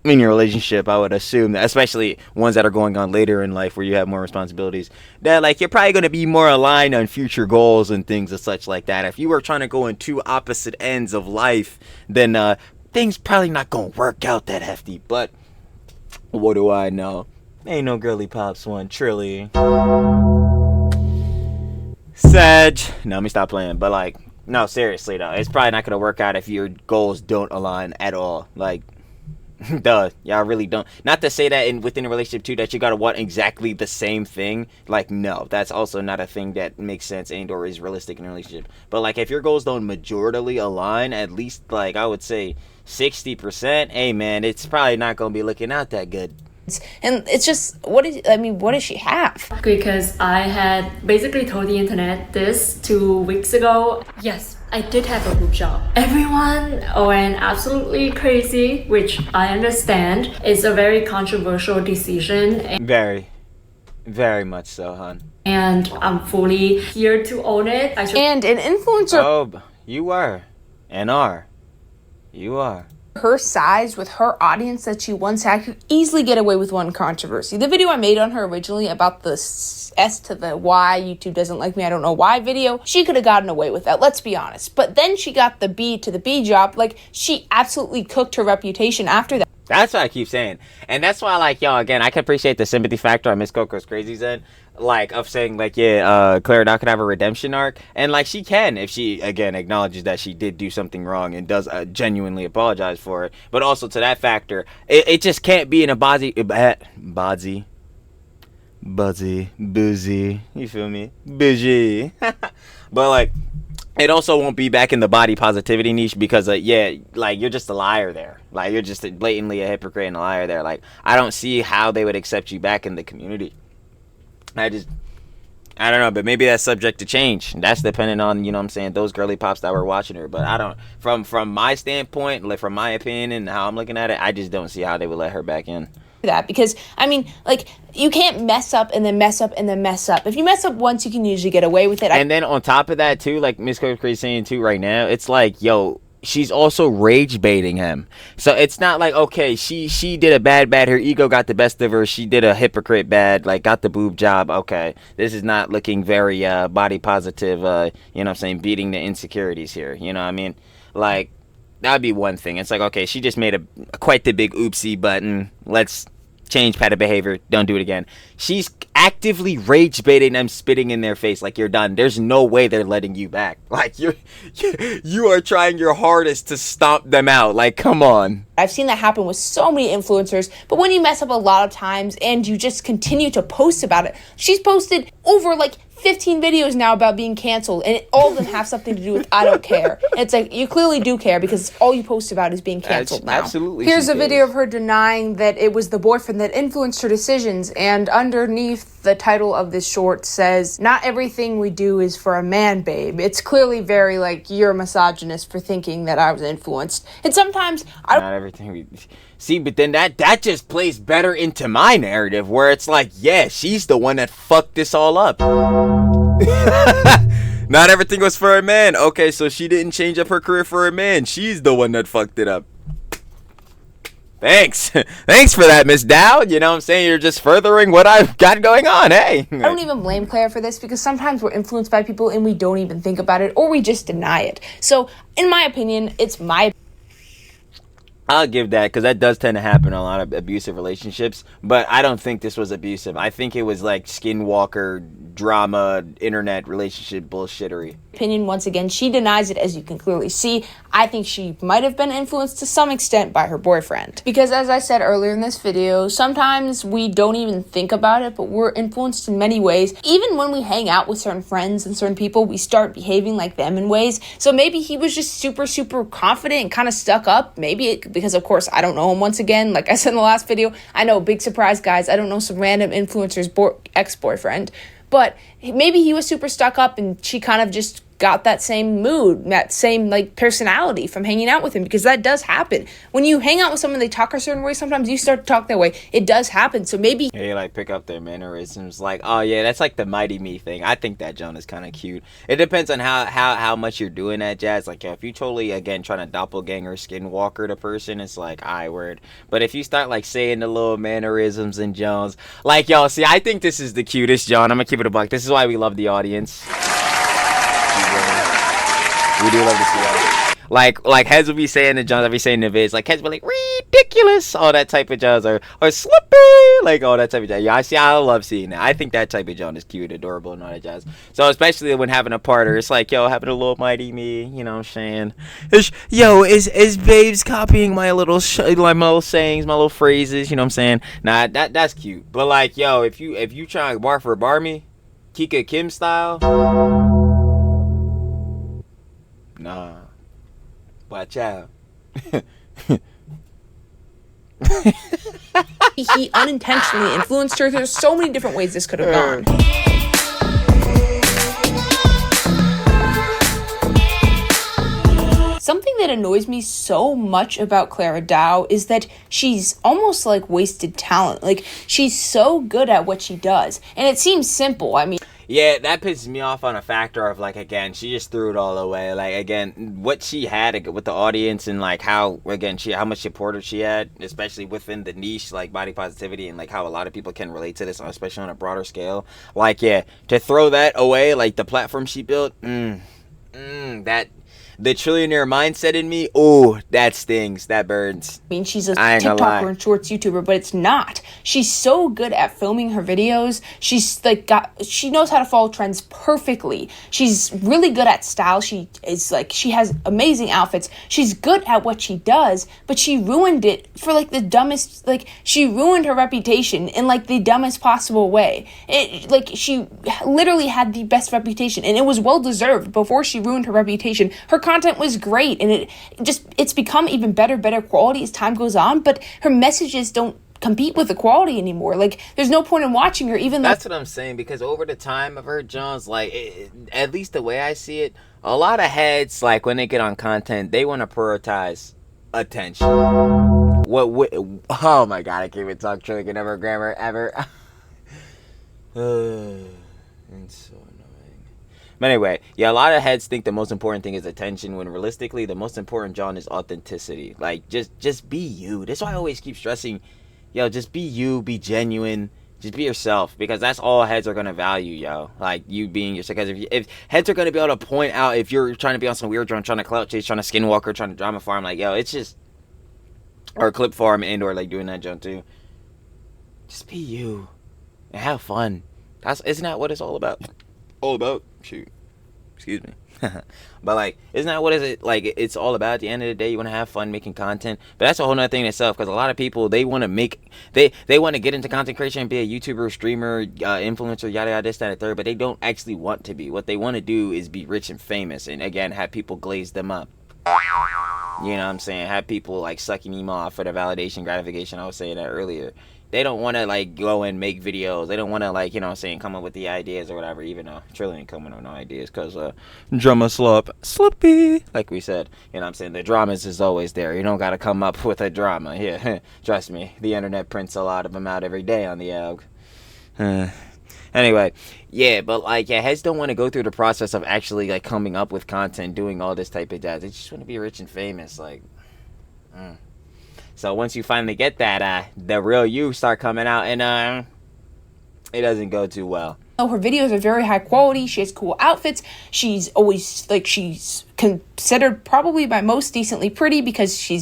in your relationship, I would assume that, especially ones that are going on later in life where you have more responsibilities, that, like, you're probably going to be more aligned on future goals and things and such like that. If you were trying to go in two opposite ends of life, then things probably not going to work out that hefty. But what do I know? Ain't no girly pops one. Trilly. Sag. No, let me stop playing. But, like, no, seriously, though. It's probably not going to work out if your goals don't align at all. Like, duh, y'all really don't. Not to say that within a relationship too that you gotta want exactly the same thing. Like, no, that's also not a thing that makes sense and or is realistic in a relationship. But like, if your goals don't majorly align, at least like I would say 60%, hey man, it's probably not gonna be looking out that good. And it's just, what does she have? Because I had basically told the internet this 2 weeks ago. Yes, I did have a boob job. Everyone went absolutely crazy, which I understand. It's a very controversial decision. Very, very much so, hon. And I'm fully here to own it. And an influencer. Oh, you are. And are. You are. Her size with her audience that she once had could easily get away with one controversy. The video I made on her originally about the S to the Y, YouTube doesn't like me, I don't know why video, she could have gotten away with that, let's be honest. But then she got the B to the B job, like, she absolutely cooked her reputation after that. That's what I keep saying. And that's why, like, yo, again, I can appreciate the sympathy factor on Miss Coco's Crazy's end. Like, of saying, like, yeah, Clara Dow can have a redemption arc. And, like, she can if she, again, acknowledges that she did do something wrong and does genuinely apologize for it. But also to that factor, it just can't be in a boozy, you feel me? Bougie. But, like, it also won't be back in the body positivity niche because yeah, like you're just a liar there. Like you're just blatantly a hypocrite and a liar there. Like I don't see how they would accept you back in the community. I don't know, but maybe that's subject to change. That's dependent on, you know what I'm saying, those girly pops that were watching her. But I don't, from my standpoint, like from my opinion and how I'm looking at it, I just don't see how they would let her back in. That because I mean, like, you can't mess up and then mess up and then mess up. If you mess up once, you can usually get away with it. And then on top of that too, like Miss Coach is saying too right now, it's like, yo, she's also rage baiting him. So it's not like, okay, she did a bad, her ego got the best of her, she did a hypocrite bad, like got the boob job. Okay, this is not looking very body positive, you know what I'm saying, beating the insecurities here, you know what I mean? Like, that'd be one thing. It's like, okay, she just made quite the big oopsie button, let's change pattern behavior, don't do it again. She's actively rage baiting them, spitting in their face like you're done. There's no way they're letting you back. Like you are trying your hardest to stomp them out. Like, come on. I've seen that happen with so many influencers, but when you mess up a lot of times and you just continue to post about it, she's posted over like 15 videos now about being canceled, and all of them have something to do with I don't care. And it's like, you clearly do care because all you post about is being canceled now. Absolutely. Here's a video of her denying that it was the boyfriend that influenced her decisions, and underneath the title of this short says, "Not everything we do is for a man, babe." It's clearly very like, you're a misogynist for thinking that I was influenced. And sometimes not everything we see, but then that just plays better into my narrative where it's like, yeah, she's the one that fucked this all up. Not everything was for a man. Okay, so she didn't change up her career for a man. She's the one that fucked it up. Thanks. Thanks for that, Miss Dow. You know what I'm saying? You're just furthering what I've got going on. Hey. I don't even blame Clara for this because sometimes we're influenced by people and we don't even think about it, or we just deny it. So, in my opinion, it's my... I'll give that, because that does tend to happen in a lot of abusive relationships, but I don't think this was abusive. I think it was like skinwalker drama, internet relationship bullshittery. Opinion, once again, she denies it, as you can clearly see. I think she might have been influenced to some extent by her boyfriend. Because as I said earlier in this video, sometimes we don't even think about it, but we're influenced in many ways. Even when we hang out with certain friends and certain people, we start behaving like them in ways. So maybe he was just super, super confident and kind of stuck up. Maybe because, of course, I don't know him once again. Like I said in the last video, I know, big surprise, guys, I don't know some random influencer's ex-boyfriend. But maybe he was super stuck up and she kind of just got that same mood, that same like personality from hanging out with him, because that does happen. When you hang out with someone, they talk a certain way, sometimes you start to talk that way. It does happen. So maybe you like pick up their mannerisms. Like, oh yeah, that's like the mighty me thing. I think that Joan is kind of cute. It depends on how much you're doing that, Jazz. Like, if you totally, again, trying to doppelganger skinwalker the person, it's like, I word. But if you start like saying the little mannerisms and Jones, like, y'all see, I think this is the cutest, John. I'm gonna keep it a buck. This is why we love the audience. We do love to see that. Like Heads will be saying the Johns, I'll be saying the vids, like Heads will be like, ridiculous, all that type of Johns, or slippy, like all that type of Johns. Yeah, I love seeing that. I think that type of John is cute, adorable, and all that jazz. So especially when having a partner, it's like, yo, having a little mighty me, you know what I'm saying? Yo, is babes copying my little my little sayings, my little phrases, you know what I'm saying? Nah, that's cute. But like, yo, if you try to bar for bar me, Kika Kim style, nah, watch out. he unintentionally influenced her. There's so many different ways this could have gone. Something that annoys me so much about Clara Dow is that she's almost like wasted talent. Like, she's so good at what she does. And it seems simple. I mean, yeah, that pisses me off on a factor of, like, again, she just threw it all away. Like, again, what she had with the audience and, like, how, again, how much supporters she had, especially within the niche, like, body positivity, and, like, how a lot of people can relate to this, especially on a broader scale. Like, yeah, to throw that away, like, the platform she built, the trillionaire mindset in me, oh, that stings. That burns. I mean, she's a I ain't gonna lie. TikToker and shorts YouTuber, but it's not. She's so good at filming her videos. She's like she knows how to follow trends perfectly. She's really good at style. She has amazing outfits. She's good at what she does, but she ruined it for like the dumbest, like she ruined her reputation in like the dumbest possible way. She literally had the best reputation, and it was well deserved before she ruined her reputation. Her content was great, and it's become even better quality as time goes on, but her messages don't compete with the quality anymore. Like, there's no point in watching her, even though... That's what I'm saying, because over the time of her, Jones, like, at least the way I see it, a lot of heads, like, when they get on content, they want to prioritize attention. Oh my god, I can't even talk trillion ever grammar ever. It's so annoying. But anyway, yeah, a lot of heads think the most important thing is attention, when realistically the most important, John, is authenticity. Like, just be you. That's why I always keep stressing, yo, just be you, be genuine, just be yourself, because that's all heads are gonna value, yo. Like, you being yourself. Because if heads are gonna be able to point out if you're trying to be on some weird drone, trying to clout chase, trying to skinwalker, trying to drama farm, like, yo, it's just, or clip farm, and or like doing that jump too. Just be you and have fun. Isn't that what it's all about? Shoot, excuse me. But like, isn't that what it's all about? At the end of the day, you want to have fun making content. But that's a whole nother thing in itself, because a lot of people, they want to they want to get into content creation and be a YouTuber, streamer, influencer, yada yada, this, that, and third, but they don't actually want to be. What they want to do is be rich and famous, and again, have people glaze them up. You know what I'm saying? Have people like sucking them off for the validation, gratification. I was saying that earlier. They don't want to like go and make videos. They don't want to, like, you know what I'm saying, come up with the ideas or whatever, even though Trillion coming up with no ideas, because drama sloppy, like we said. You know what I'm saying? The dramas is always there. You don't got to come up with a drama. Yeah, trust me. The internet prints a lot of them out every day on the alg. Anyway, yeah, but like, yeah, heads don't want to go through the process of actually like coming up with content, doing all this type of jazz. They just want to be rich and famous, like. So once you finally get that, the real you start coming out, and it doesn't go too well. Her videos are very high quality. She has cool outfits. She's always like, she's considered probably by most decently pretty, because she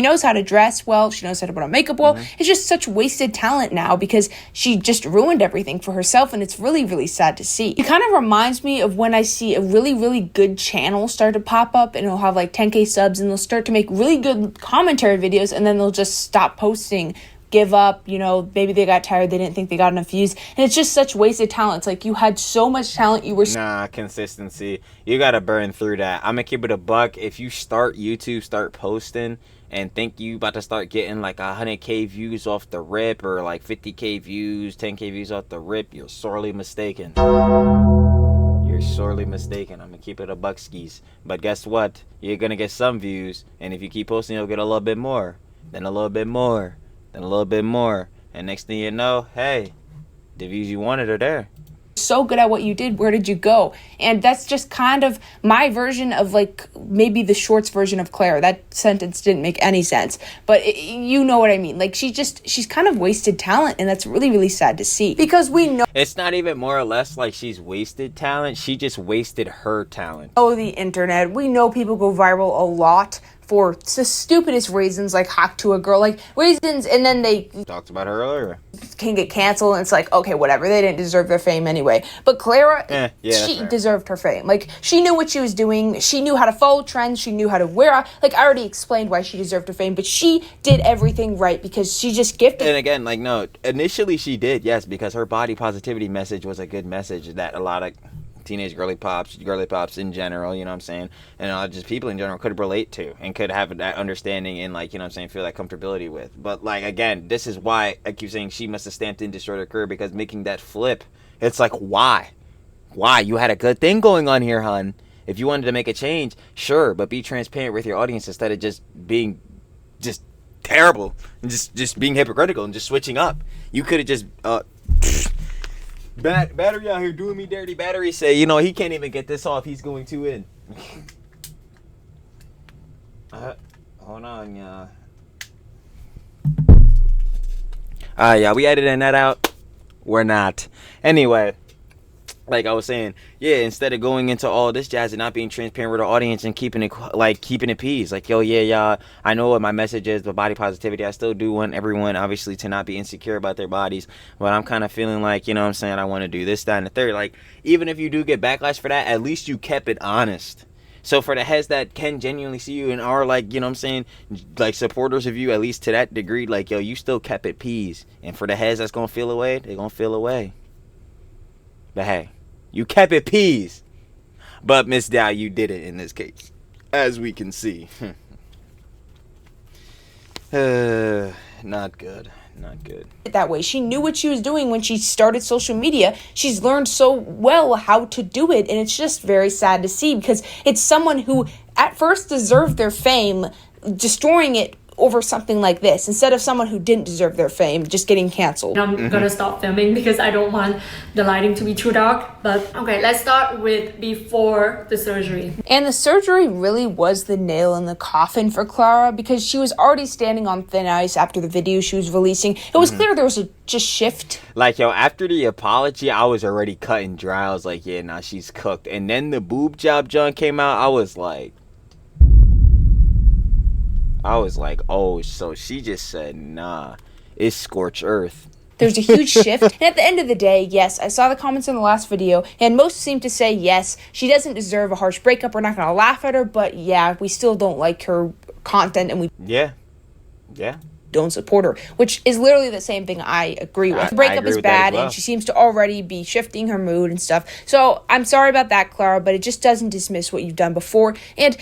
knows how to dress well. She knows how to put on makeup well. It's just such wasted talent now, because she just ruined everything for herself, and it's really, really sad to see. It kind of reminds me of when I see a really, really good channel start to pop up, and it'll have like 10K subs, and they'll start to make really good commentary videos, and then they'll just stop posting, give up, you know, maybe they got tired, they didn't think they got enough views, and it's just such wasted talent. It's like, you had so much talent, you were... Nah, consistency. You gotta burn through that. I'm gonna keep it a buck. If you start YouTube, start posting, and think you about to start getting like 100K views off the rip, or like 50K views, 10K views off the rip, you're sorely mistaken. You're sorely mistaken. I'm gonna keep it a buck skis. But guess what? You're gonna get some views, and if you keep posting, you'll get a little bit more, then a little bit more, then a little bit more, and next thing you know, hey, the views you wanted are there. So good at what you did, where did you go? And that's just kind of my version of like maybe the shorts version of Clara. That sentence didn't make any sense, but you know what I mean. Like, she's kind of wasted talent, and that's really, really sad to see, because we know it's not even more or less like she's wasted talent. She just wasted her talent. Oh, the internet. We know people go viral a lot for the stupidest reasons, like hack to a girl, like reasons, and then they talked about her earlier, can get canceled, and it's like, okay, whatever, they didn't deserve their fame anyway. But Clara, she deserved her fame. Like, she knew what she was doing, she knew how to follow trends, she knew how to wear, like, I already explained why she deserved her fame, but she did everything right, because she just gifted. And again, like, no, initially she did, yes, because her body positivity message was a good message that a lot of teenage girly pops in general, you know what I'm saying, and just people in general could relate to, and could have that understanding, and, like, you know what I'm saying, feel that comfortability with. But, like, again, this is why I keep saying she must have stamped in, destroyed her career, because making that flip, it's like, why you had a good thing going on here, hun. If you wanted to make a change, sure, but be transparent with your audience, instead of just being just terrible and just being hypocritical and just switching up. You could have just Battery out here doing me dirty. Battery say, you know, he can't even get this off. He's going to in. Hold on, yeah. Yeah, we editing that out. We're not. Anyway, like I was saying, yeah, instead of going into all this jazz and not being transparent with the audience and keeping it peace, like, yo, yeah, y'all, I know what my message is, but body positivity, I still do want everyone, obviously, to not be insecure about their bodies, but I'm kind of feeling like, you know what I'm saying, I want to do this, that, and the third. Like, even if you do get backlash for that, at least you kept it honest. So for the heads that can genuinely see you and are, like, you know what I'm saying, like, supporters of you, at least to that degree, like, yo, you still kept it peace. And for the heads that's gonna feel away, they're gonna feel away. But hey, you kept it peas. But Miss Dow, you did it in this case, as we can see. Not good. Not good. That way, she knew what she was doing when she started social media. She's learned so well how to do it, and it's just very sad to see, because it's someone who at first deserved their fame, destroying it over something like this, instead of someone who didn't deserve their fame just getting canceled. I'm gonna stop filming because I don't want the lighting to be too dark. But okay, let's start with before the surgery. And the surgery really was the nail in the coffin for Clara, because she was already standing on thin ice after the video she was releasing. It was clear there was a just shift. Like, yo, after the apology, I was already cutting dry. I was like, yeah, nah, she's cooked. And then the boob job John came out. I was like, oh, so she just said, nah, it's scorched earth. There's a huge shift. And at the end of the day, yes, I saw the comments in the last video, and most seem to say, yes, she doesn't deserve a harsh breakup. We're not going to laugh at her, but yeah, we still don't like her content, and we don't support her, which is literally the same thing I agree with. The breakup is bad, and she seems to already be shifting her mood and stuff. So I'm sorry about that, Clara, but it just doesn't dismiss what you've done before. And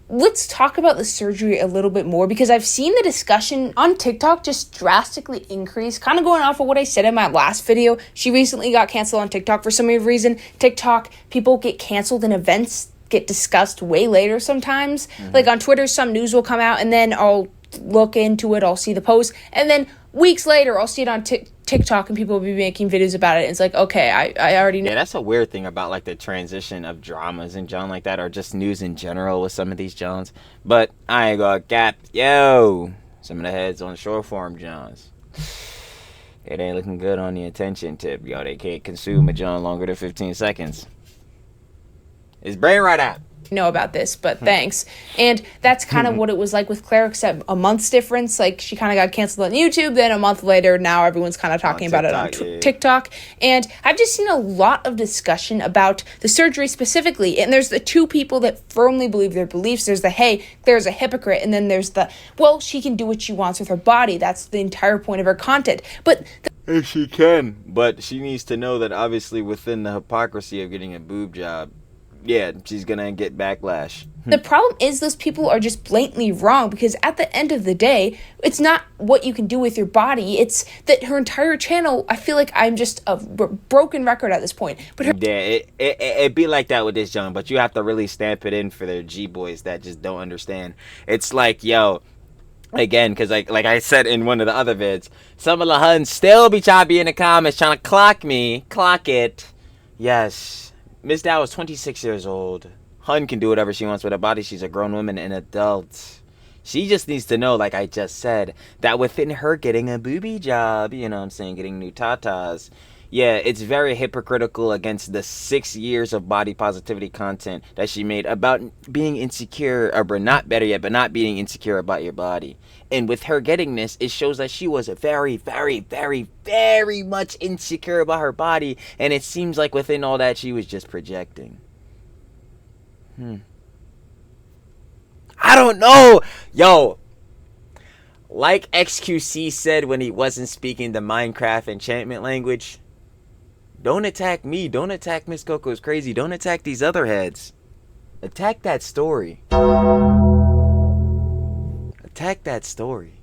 let's talk about the surgery a little bit more, because I've seen the discussion on TikTok just drastically increase, kind of going off of what I said in my last video. She recently got canceled on TikTok for some reason. TikTok, people get canceled in events, get discussed way later sometimes. Like on Twitter, some news will come out, and then I'll look into it, I'll see the post, and then weeks later I'll see it on TikTok and people will be making videos about it, and it's like, okay, I already know. Yeah, that's a weird thing about like the transition of dramas and John like that, or just news in general with some of these Johns. But I ain't gonna cap, yo, some of the heads on short form Johns, it ain't looking good on the attention tip, yo. They can't consume a John longer than 15 seconds. His brain right out. Know about this, but thanks. And that's kind of what it was like with Clara, except a month's difference. Like, she kind of got canceled on YouTube, then a month later, now everyone's kind of talking about it on TikTok. And I've just seen a lot of discussion about the surgery specifically. And there's the two people that firmly believe their beliefs. There's the, hey, Clara's a hypocrite. And then there's the, well, she can do what she wants with her body. That's the entire point of her content. But if she can, but she needs to know that obviously within the hypocrisy of getting a boob job, yeah, she's gonna get backlash. The problem is those people are just blatantly wrong, because at the end of the day, it's not what you can do with your body. It's that her entire channel, I feel like I'm just a broken record at this point. But it be like that with this John, but you have to really stamp it in for their G-boys that just don't understand. It's like, yo, again, because like I said in one of the other vids, some of the Huns still be trying to be in the comments trying to clock it. Yes. Miss Dow is 26 years old. Hun can do whatever she wants with her body. She's a grown woman and adult. She just needs to know, like I just said, that within her getting a booby job, you know what I'm saying, getting new tatas, yeah, it's very hypocritical against the 6 years of body positivity content that she made about being insecure, or not better yet, but not being insecure about your body. And with her getting this, it shows that she was very, very, very, very much insecure about her body. And it seems like within all that, she was just projecting. I don't know. Yo, like XQC said when he wasn't speaking the Minecraft enchantment language, don't attack me. Don't attack Miss Coco's Crazy. Don't attack these other heads. Attack that story. Attack that story.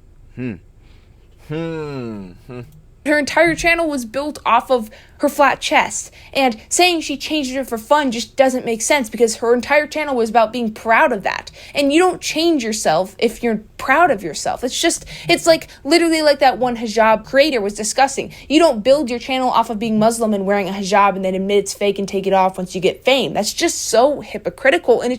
her entire channel was built off of her flat chest, and saying she changed it for fun just doesn't make sense, because her entire channel was about being proud of that. And you don't change yourself if you're proud of yourself. It's like literally like that one hijab creator was discussing. You don't build your channel off of being Muslim and wearing a hijab and then admit it's fake and take it off once you get fame. That's just so hypocritical, and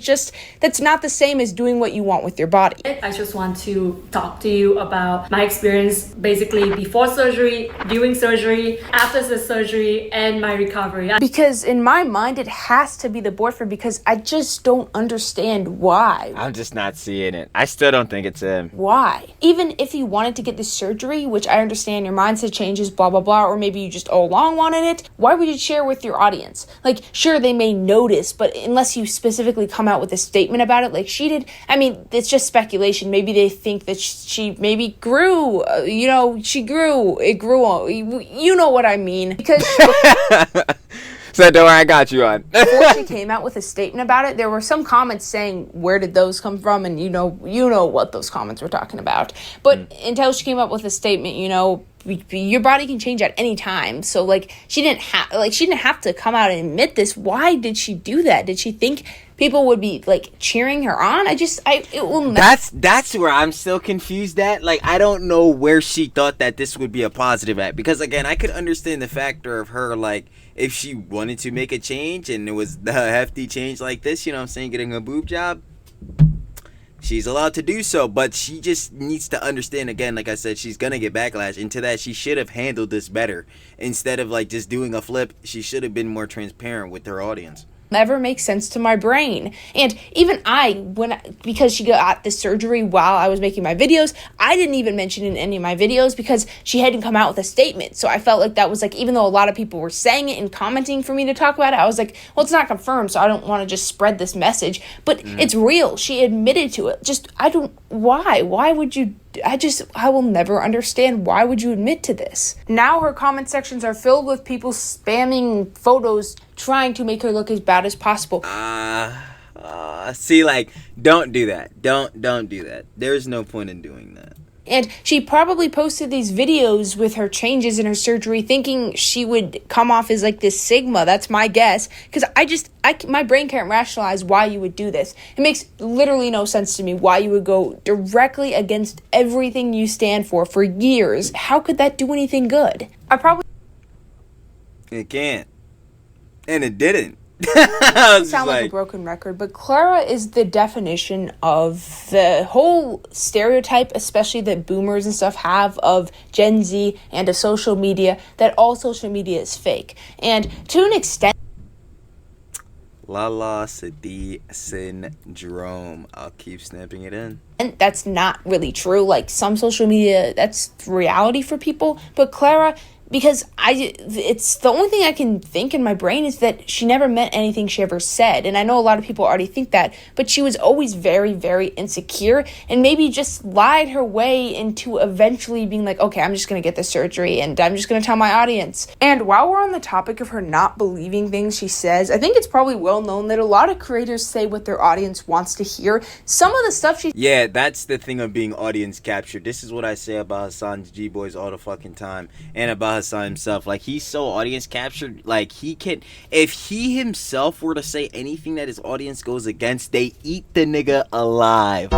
that's not the same as doing what you want with your body. I just want to talk to you about my experience basically before surgery, during surgery, after the surgery, surgery and my recovery. Because in my mind, it has to be the boyfriend because I just don't understand why. I'm just not seeing it. I still don't think it's him. Why? Even if you wanted to get the surgery, which I understand your mindset changes, blah, blah, blah, or maybe you just all along wanted it, why would you share with your audience? Like, sure, they may notice, but unless you specifically come out with a statement about it like she did, I mean, it's just speculation. Maybe they think that she maybe grew, she grew, it grew, you know what I mean. Because So don't worry, I got you on. before she came out with a statement about it, there were some comments saying, where did those come from? And you know what those comments were talking about. But until she came up with a statement, your body can change at any time. So she didn't have to come out and admit this. Why did she do that? Did she think people would be cheering her on? It will never. That's where I'm still confused at. I don't know where she thought that this would be a positive at, because again, I could understand the factor of her if she wanted to make a change and it was the hefty change like this, getting a boob job, she's allowed to do so, but she just needs to understand, again, like I said, she's gonna get backlash. And to that, she should have handled this better. Instead of just doing a flip, she should have been more transparent with her audience. Never makes sense to my brain. And even because she got the surgery while I was making my videos, I didn't even mention it in any of my videos because she hadn't come out with a statement. So I felt like that was even though a lot of people were saying it and commenting for me to talk about it, I was like, well, it's not confirmed, so I don't want to just spread this message. But it's real. She admitted to it. Why would you? I will never understand, why would you admit to this? Now her comment sections are filled with people spamming photos trying to make her look as bad as possible. Don't do that. Don't do that. There's no point in doing that. And she probably posted these videos with her changes in her surgery thinking she would come off as this Sigma. That's my guess. Because my brain can't rationalize why you would do this. It makes literally no sense to me why you would go directly against everything you stand for years. How could that do anything good? It can't. And it didn't. Sound like a broken record, but Clara is the definition of the whole stereotype, especially that boomers and stuff have of Gen Z and of social media, that all social media is fake. And to an extent, Lala Sadi syndrome. I'll keep snapping it in. And that's not really true. Some social media, that's reality for people. But Clara, because it's the only thing I can think in my brain is that she never meant anything she ever said. And I know a lot of people already think that, but she was always very, very insecure and maybe just lied her way into eventually being okay, I'm just going to get the surgery and I'm just going to tell my audience. And while we're on the topic of her not believing things she says, I think it's probably well known that a lot of creators say what their audience wants to hear. Some of the stuff Yeah, that's the thing of being audience captured. This is what I say about Hassan's G-Boys all the fucking time. And about Hassan himself. He's so audience captured. He can, if he himself were to say anything that his audience goes against, they eat the nigga alive.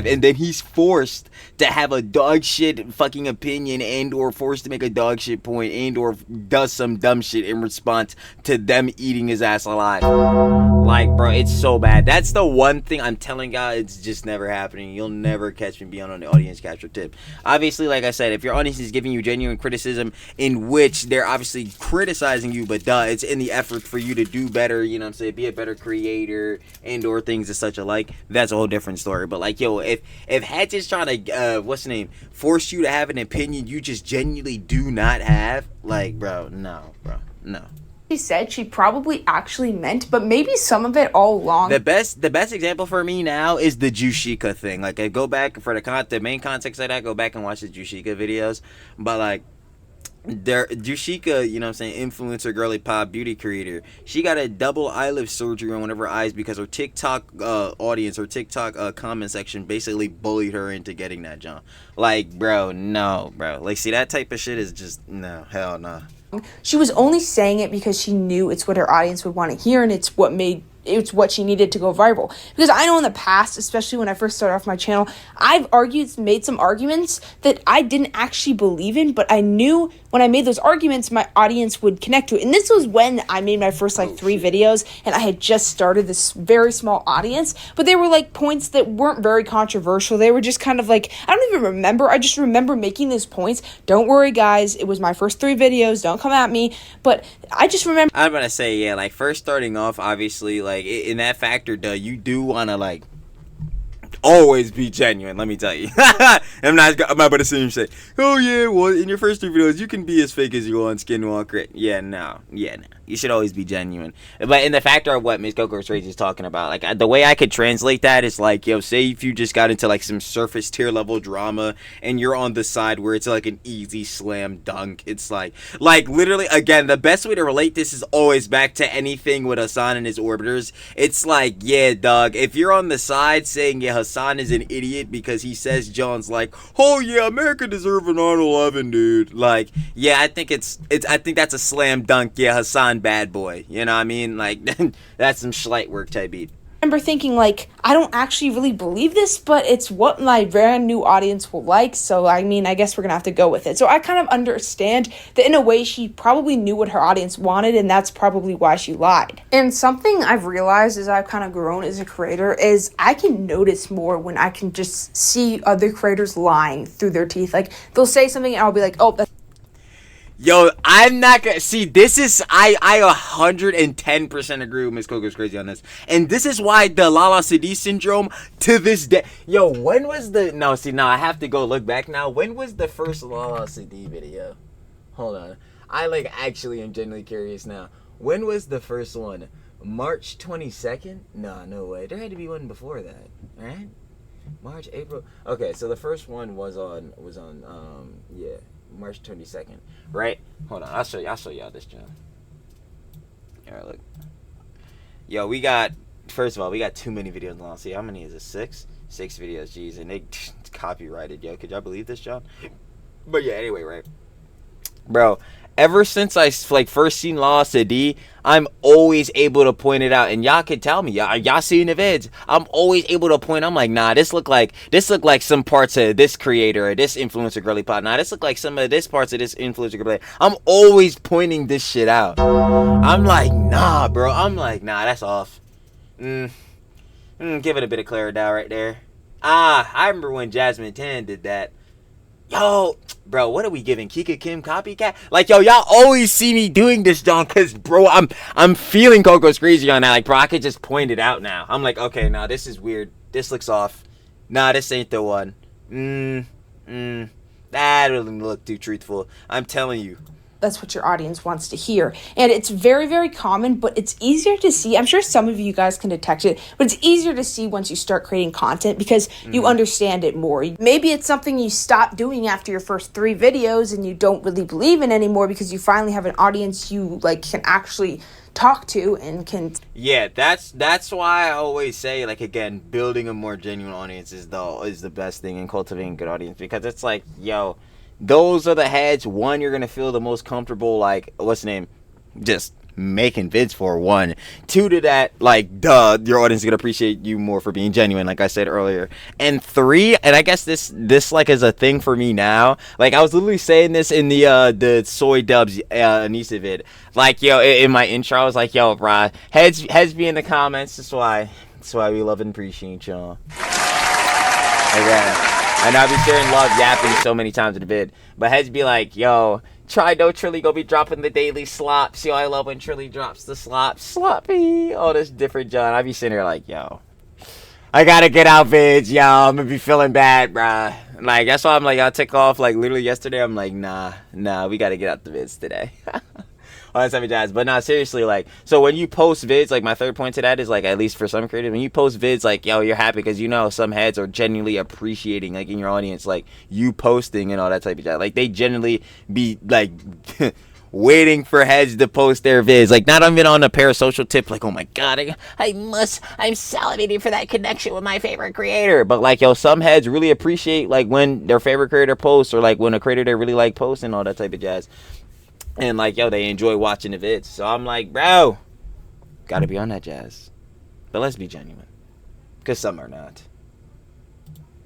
And then he's forced to have a dog shit fucking opinion and or forced to make a dog shit point and or does some dumb shit in response to them eating his ass alive. Bro, it's so bad. That's the one thing I'm telling y'all, it's just never happening. You'll never catch me being on the audience capture tip. Obviously, like I said, if your audience is giving you genuine criticism in which they're obviously criticizing you, but it's in the effort for you to do better, be a better creator and or things of such alike, that's a whole different story. But if Hatch is trying to force you to have an opinion you just genuinely do not have, bro, no. she said she probably actually meant, but maybe some of it all along. The best example for me now is the Jushika thing. I go back for the main context of that, go back and watch the Jushika videos. But Jushika, influencer, girly pop, beauty creator, she got a double eyelid surgery on one of her eyes because her TikTok audience or TikTok comment section basically bullied her into getting that job. Bro, no, bro. See, that type of shit is just, no, hell no. She was only saying it because she knew it's what her audience would want to hear, and it's what she needed to go viral. Because I know in the past, especially when I first started off my channel, I've made some arguments that I didn't actually believe in, but I knew when I made those arguments, my audience would connect to it. And this was when I made my first like 3 videos, and I had just started this very small audience, but they were like points that weren't very controversial. They were just kind of like, I don't even remember. I just remember making these points. Don't worry, guys. It was my first 3 videos. Don't come at me. But I just remember. I'm gonna say, yeah, like first starting off, obviously, like in that factor, you do wanna like always be genuine. Let me tell you. I'm not about to sit here and say, oh yeah, well in your first 3 videos you can be as fake as you want, skin walk grit. Yeah, no. You should always be genuine. But in the factor of what Miss Coco's Rage is talking about, like the way I could translate that is like, yo, say if you just got into like some surface tier level drama and you're on the side where it's like an easy slam dunk. It's like literally, again, the best way to relate this is always back to anything with Hassan and his orbiters. It's like, yeah, dog, if you're on the side saying, yeah, Hassan is an idiot because he says John's like, oh yeah, America deserved an 9/11, dude. Like, yeah, I think I think that's a slam dunk. Yeah, Hassan bad boy. You know what I mean? Like, that's some Schleight work type beat. I remember thinking, like, I don't actually really believe this, but it's what my brand new audience will like, so I mean, I guess we're gonna have to go with it. So I kind of understand that in a way she probably knew what her audience wanted, and that's probably why she lied. And something I've realized as I've kind of grown as a creator is I can notice more when I can just see other creators lying through their teeth. Like, they'll say something and I'll be like, oh, that's... Yo, I'm not gonna see. This is I 110% agree with Miss Coco's Crazy on this, and this is why the Lala Sadi syndrome to this day. Yo, when was the? No, see, now I have to go look back now. When was the first Lala Sadi video? Hold on, I like actually am genuinely curious now. When was the first one? March 22nd? No way. There had to be one before that, right? March, April. Okay, so the first one was on yeah. March 22nd, right? Hold on, I'll show y'all this, John. All right, look. Yo, we got, first of all, we got too many videos long. See, how many is it? 6 videos, jeez, and they copyrighted. Yo, could y'all believe this, John? But yeah, anyway, right, bro. Ever since I like first seen Lala Sadi, I'm always able to point it out, and y'all can tell me, y'all seen the vids. I'm always able to point. I'm like, nah, this look like some parts of this creator or this influencer girly pot. Nah, this look like some of this parts of this influencer girly. I'm always pointing this shit out. I'm like, nah, bro. I'm like, nah, that's off. Give it a bit of Clara down right there. I remember when Jasmine 10 did that. Yo, bro, what are we giving? Kika Kim copycat? Like, yo, y'all always see me doing this, John, because, bro, I'm feeling Coco's Crazy on that. Like, bro, I could just point it out now. I'm like, okay, nah, this is weird. This looks off. Nah, this ain't the one. That doesn't look too truthful. I'm telling you. That's what your audience wants to hear. And it's very, very common, but it's easier to see. I'm sure some of you guys can detect it, but it's easier to see once you start creating content because you understand it more. Maybe it's something you stop doing after your first 3 videos and you don't really believe in anymore because you finally have an audience you like can actually talk to and can... Yeah, that's why I always say, like, again, building a more genuine audience is the best thing in cultivating a good audience, because it's like, yo, those are the heads, one, you're gonna feel the most comfortable, like, what's the name, just making vids for, 1. 2, to that, like, duh, your audience is gonna appreciate you more for being genuine, like I said earlier. And 3, and I guess this like is a thing for me now, like I was literally saying this in the Soy Dubs Anissa vid, like, yo, in my intro I was like, yo, bro, heads be in the comments. That's why we love and appreciate y'all. Again, I know I be sharing love yapping so many times in the vid, but heads be like, yo, try no Trilly go be dropping the daily slops. Yo, I love when Trilly drops the slops. Sloppy. All this different, John. I be sitting here like, yo, I gotta get out vids, yo. I'm gonna be feeling bad, bruh. Like, that's why I'm like, I'll take off. Like, literally yesterday, I'm like, nah, we gotta get out the vids today. All that type of jazz. But nah, seriously, like, so when you post vids, like, my third point to that is, like, at least for some creators, when you post vids, like, yo, you're happy because you know some heads are genuinely appreciating, like, in your audience, like, you posting and all that type of jazz. Like, they genuinely be, like, waiting for heads to post their vids. Like, not even on a parasocial tip, like, oh my god, I'm salivating for that connection with my favorite creator. But, like, yo, some heads really appreciate, like, when their favorite creator posts, or, like, when a creator they really like posts and all that type of jazz. And, like, yo, they enjoy watching the vids. So I'm like, bro, gotta be on that jazz. But let's be genuine, because some are not.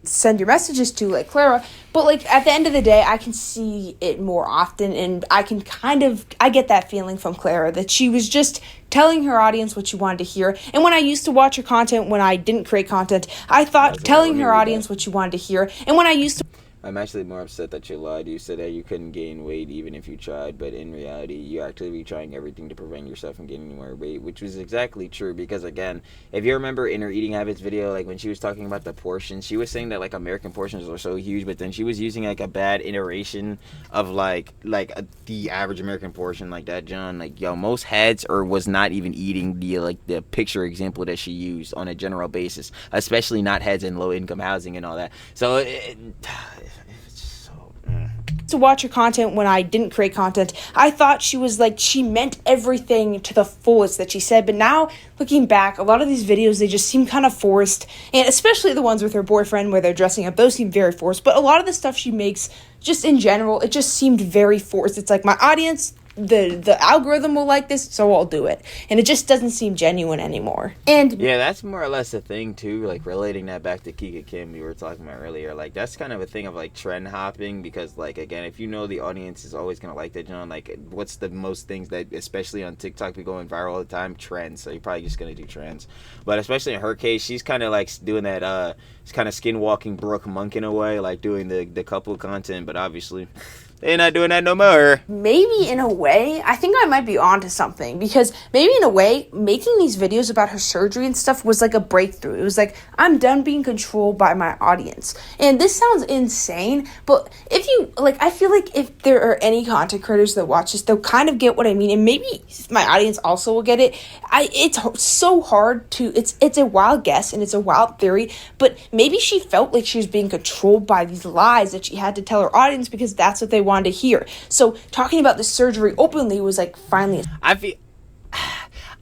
send your messages to, like Clara. But like at the end of the day, I can see it more often, and I get that feeling from Clara that she was just telling her audience what she wanted to hear. And when I used to watch her content, when I didn't create content, I thought telling her audience what she wanted to hear. And when I used to I'm actually more upset that you lied. You said that you couldn't gain weight even if you tried, but in reality, you're actively trying everything to prevent yourself from gaining more weight, which was exactly true. Because again, if you remember in her eating habits video, like when she was talking about the portions, she was saying that like American portions are so huge, but then she was using like a bad iteration of the average American portion, like that, John. Like, yo, most heads or was not even eating the picture example that she used on a general basis, especially not heads in low income housing and all that. So to watch her content when I didn't create content, I thought she meant everything to the fullest that she said. But now looking back, a lot of these videos, they just seem kind of forced, and especially the ones with her boyfriend where they're dressing up, those seem very forced. But a lot of the stuff she makes, just in general, it just seemed very forced. It's like, my audience, the algorithm will like this, so I'll do it. And it just doesn't seem genuine anymore. And yeah, that's more or less a thing too, like relating that back to Kika Kim we were talking about earlier. Like, that's kind of a thing of like trend hopping, because like, again, if you know the audience is always gonna like that, John, like what's the most things that especially on TikTok be going viral all the time? Trends. So you're probably just gonna do trends. But especially in her case, she's kind of like doing that it's kind of skinwalking Brooke Monk in a way, like doing the couple content, but obviously they're not doing that no more. Maybe in a way, I think I might be onto something, because maybe in a way, making these videos about her surgery and stuff was like a breakthrough. It was like, I'm done being controlled by my audience. And this sounds insane, but I feel like if there are any content creators that watch this, they'll kind of get what I mean, and maybe my audience also will get it. It's so hard to, it's a wild guess, and it's a wild theory, but maybe she felt like she was being controlled by these lies that she had to tell her audience, because that's what they wanted to hear. So talking about the surgery openly was like finally.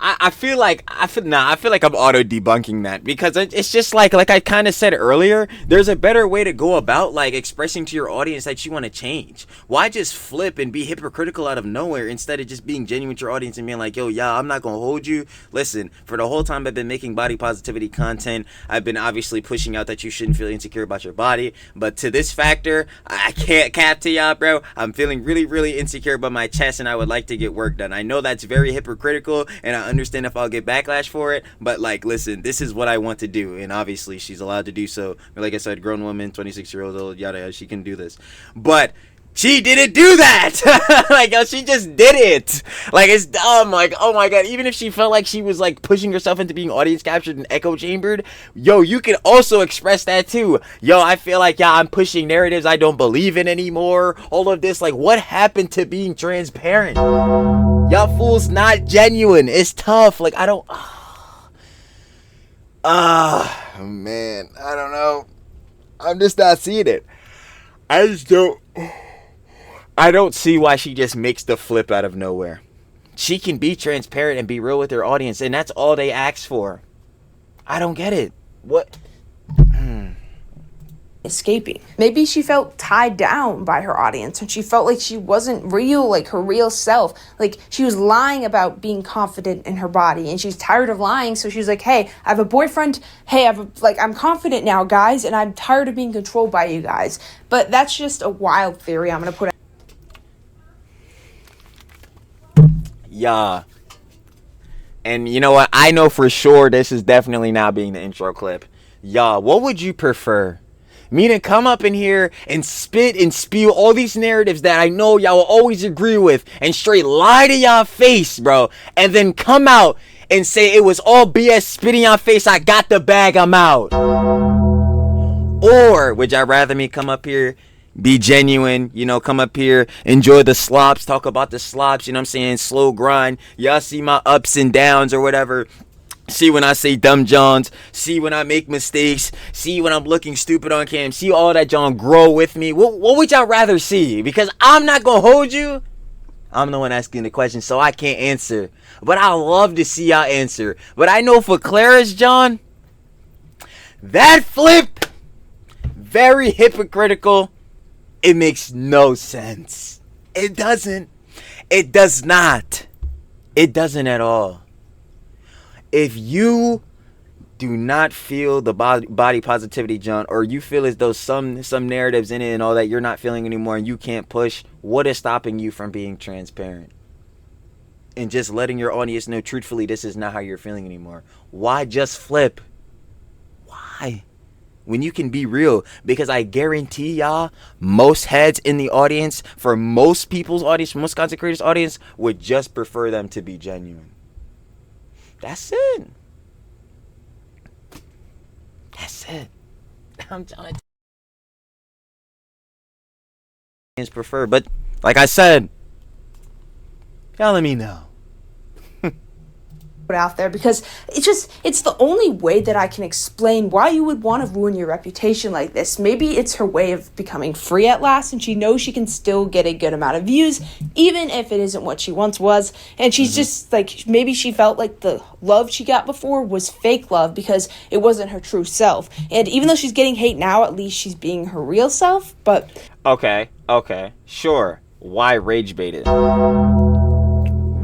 I feel like I'm auto debunking that, because it's just like I kind of said earlier, there's a better way to go about like expressing to your audience that you want to change. Why just flip and be hypocritical out of nowhere instead of just being genuine with your audience and being like, yo, yeah, I'm not gonna hold you. Listen, for the whole time I've been making body positivity content, I've been obviously pushing out that you shouldn't feel insecure about your body, but to this factor, I can't cap to y'all, bro. I'm feeling really, really insecure about my chest, and I would like to get work done. I know that's very hypocritical, and I understand if I'll get backlash for it, but like, listen, this is what I want to do, and obviously she's allowed to do so. Like I said, grown woman, 26 years old, yada yada, she can do this. But she didn't do that. Like, yo, she just did it. Like, it's dumb. Like, oh my god, even if she felt like she was like pushing herself into being audience captured and echo chambered, yo, you can also express that too. Yo, I feel like, yeah, I'm pushing narratives I don't believe in anymore, all of this. Like, what happened to being transparent? Y'all fools not genuine. It's tough. Like, I don't man, I don't know. I'm just not seeing it. I don't see why she just makes the flip out of nowhere. She can be transparent and be real with her audience, and that's all they ask for. I don't get it. What? Escaping. Maybe she felt tied down by her audience, and she felt like she wasn't real, like her real self. Like, she was lying about being confident in her body, and she's tired of lying, so she's like, hey, I have a boyfriend. Hey, I'm confident now, guys, and I'm tired of being controlled by you guys. But that's just a wild theory I'm gonna put out. Yeah. And you know what? I know for sure this is definitely not being the intro clip. Y'all, what would you prefer? Me to come up in here and spit and spew all these narratives that I know y'all will always agree with and straight lie to y'all face, bro, and then come out and say it was all BS, spitting y'all face, I got the bag, I'm out? Or would y'all rather me come up here, be genuine, come up here, enjoy the slops, talk about the slops, you know what I'm saying, slow grind, y'all see my ups and downs or whatever, see when I say dumb johns, see when I make mistakes, see when I'm looking stupid on cam, see all that John grow with me. What would y'all rather see? Because I'm not gonna hold you. I'm the one asking the question, so I can't answer, but I love to see y'all answer. But I know for Clara's John, that flip, very hypocritical. It makes no sense. It doesn't. It does not. It doesn't at all. If you do not feel the body positivity, John, or you feel as though some narratives in it and all that you're not feeling anymore and you can't push, what is stopping you from being transparent? And just letting your audience know truthfully this is not how you're feeling anymore. Why just flip? Why? When you can be real. Because I guarantee y'all, most heads in the audience, for most people's audience, most content creators' audience, would just prefer them to be genuine. That's it. That's it. I'm trying to prefer, but like I said, y'all let me know. Out there, because it's the only way that I can explain why you would want to ruin your reputation like this. Maybe it's her way of becoming free at last, and she knows she can still get a good amount of views even if it isn't what she once was, and she's just like, maybe she felt like the love she got before was fake love because it wasn't her true self. And even though she's getting hate now, at least she's being her real self. But okay, sure, why rage baited?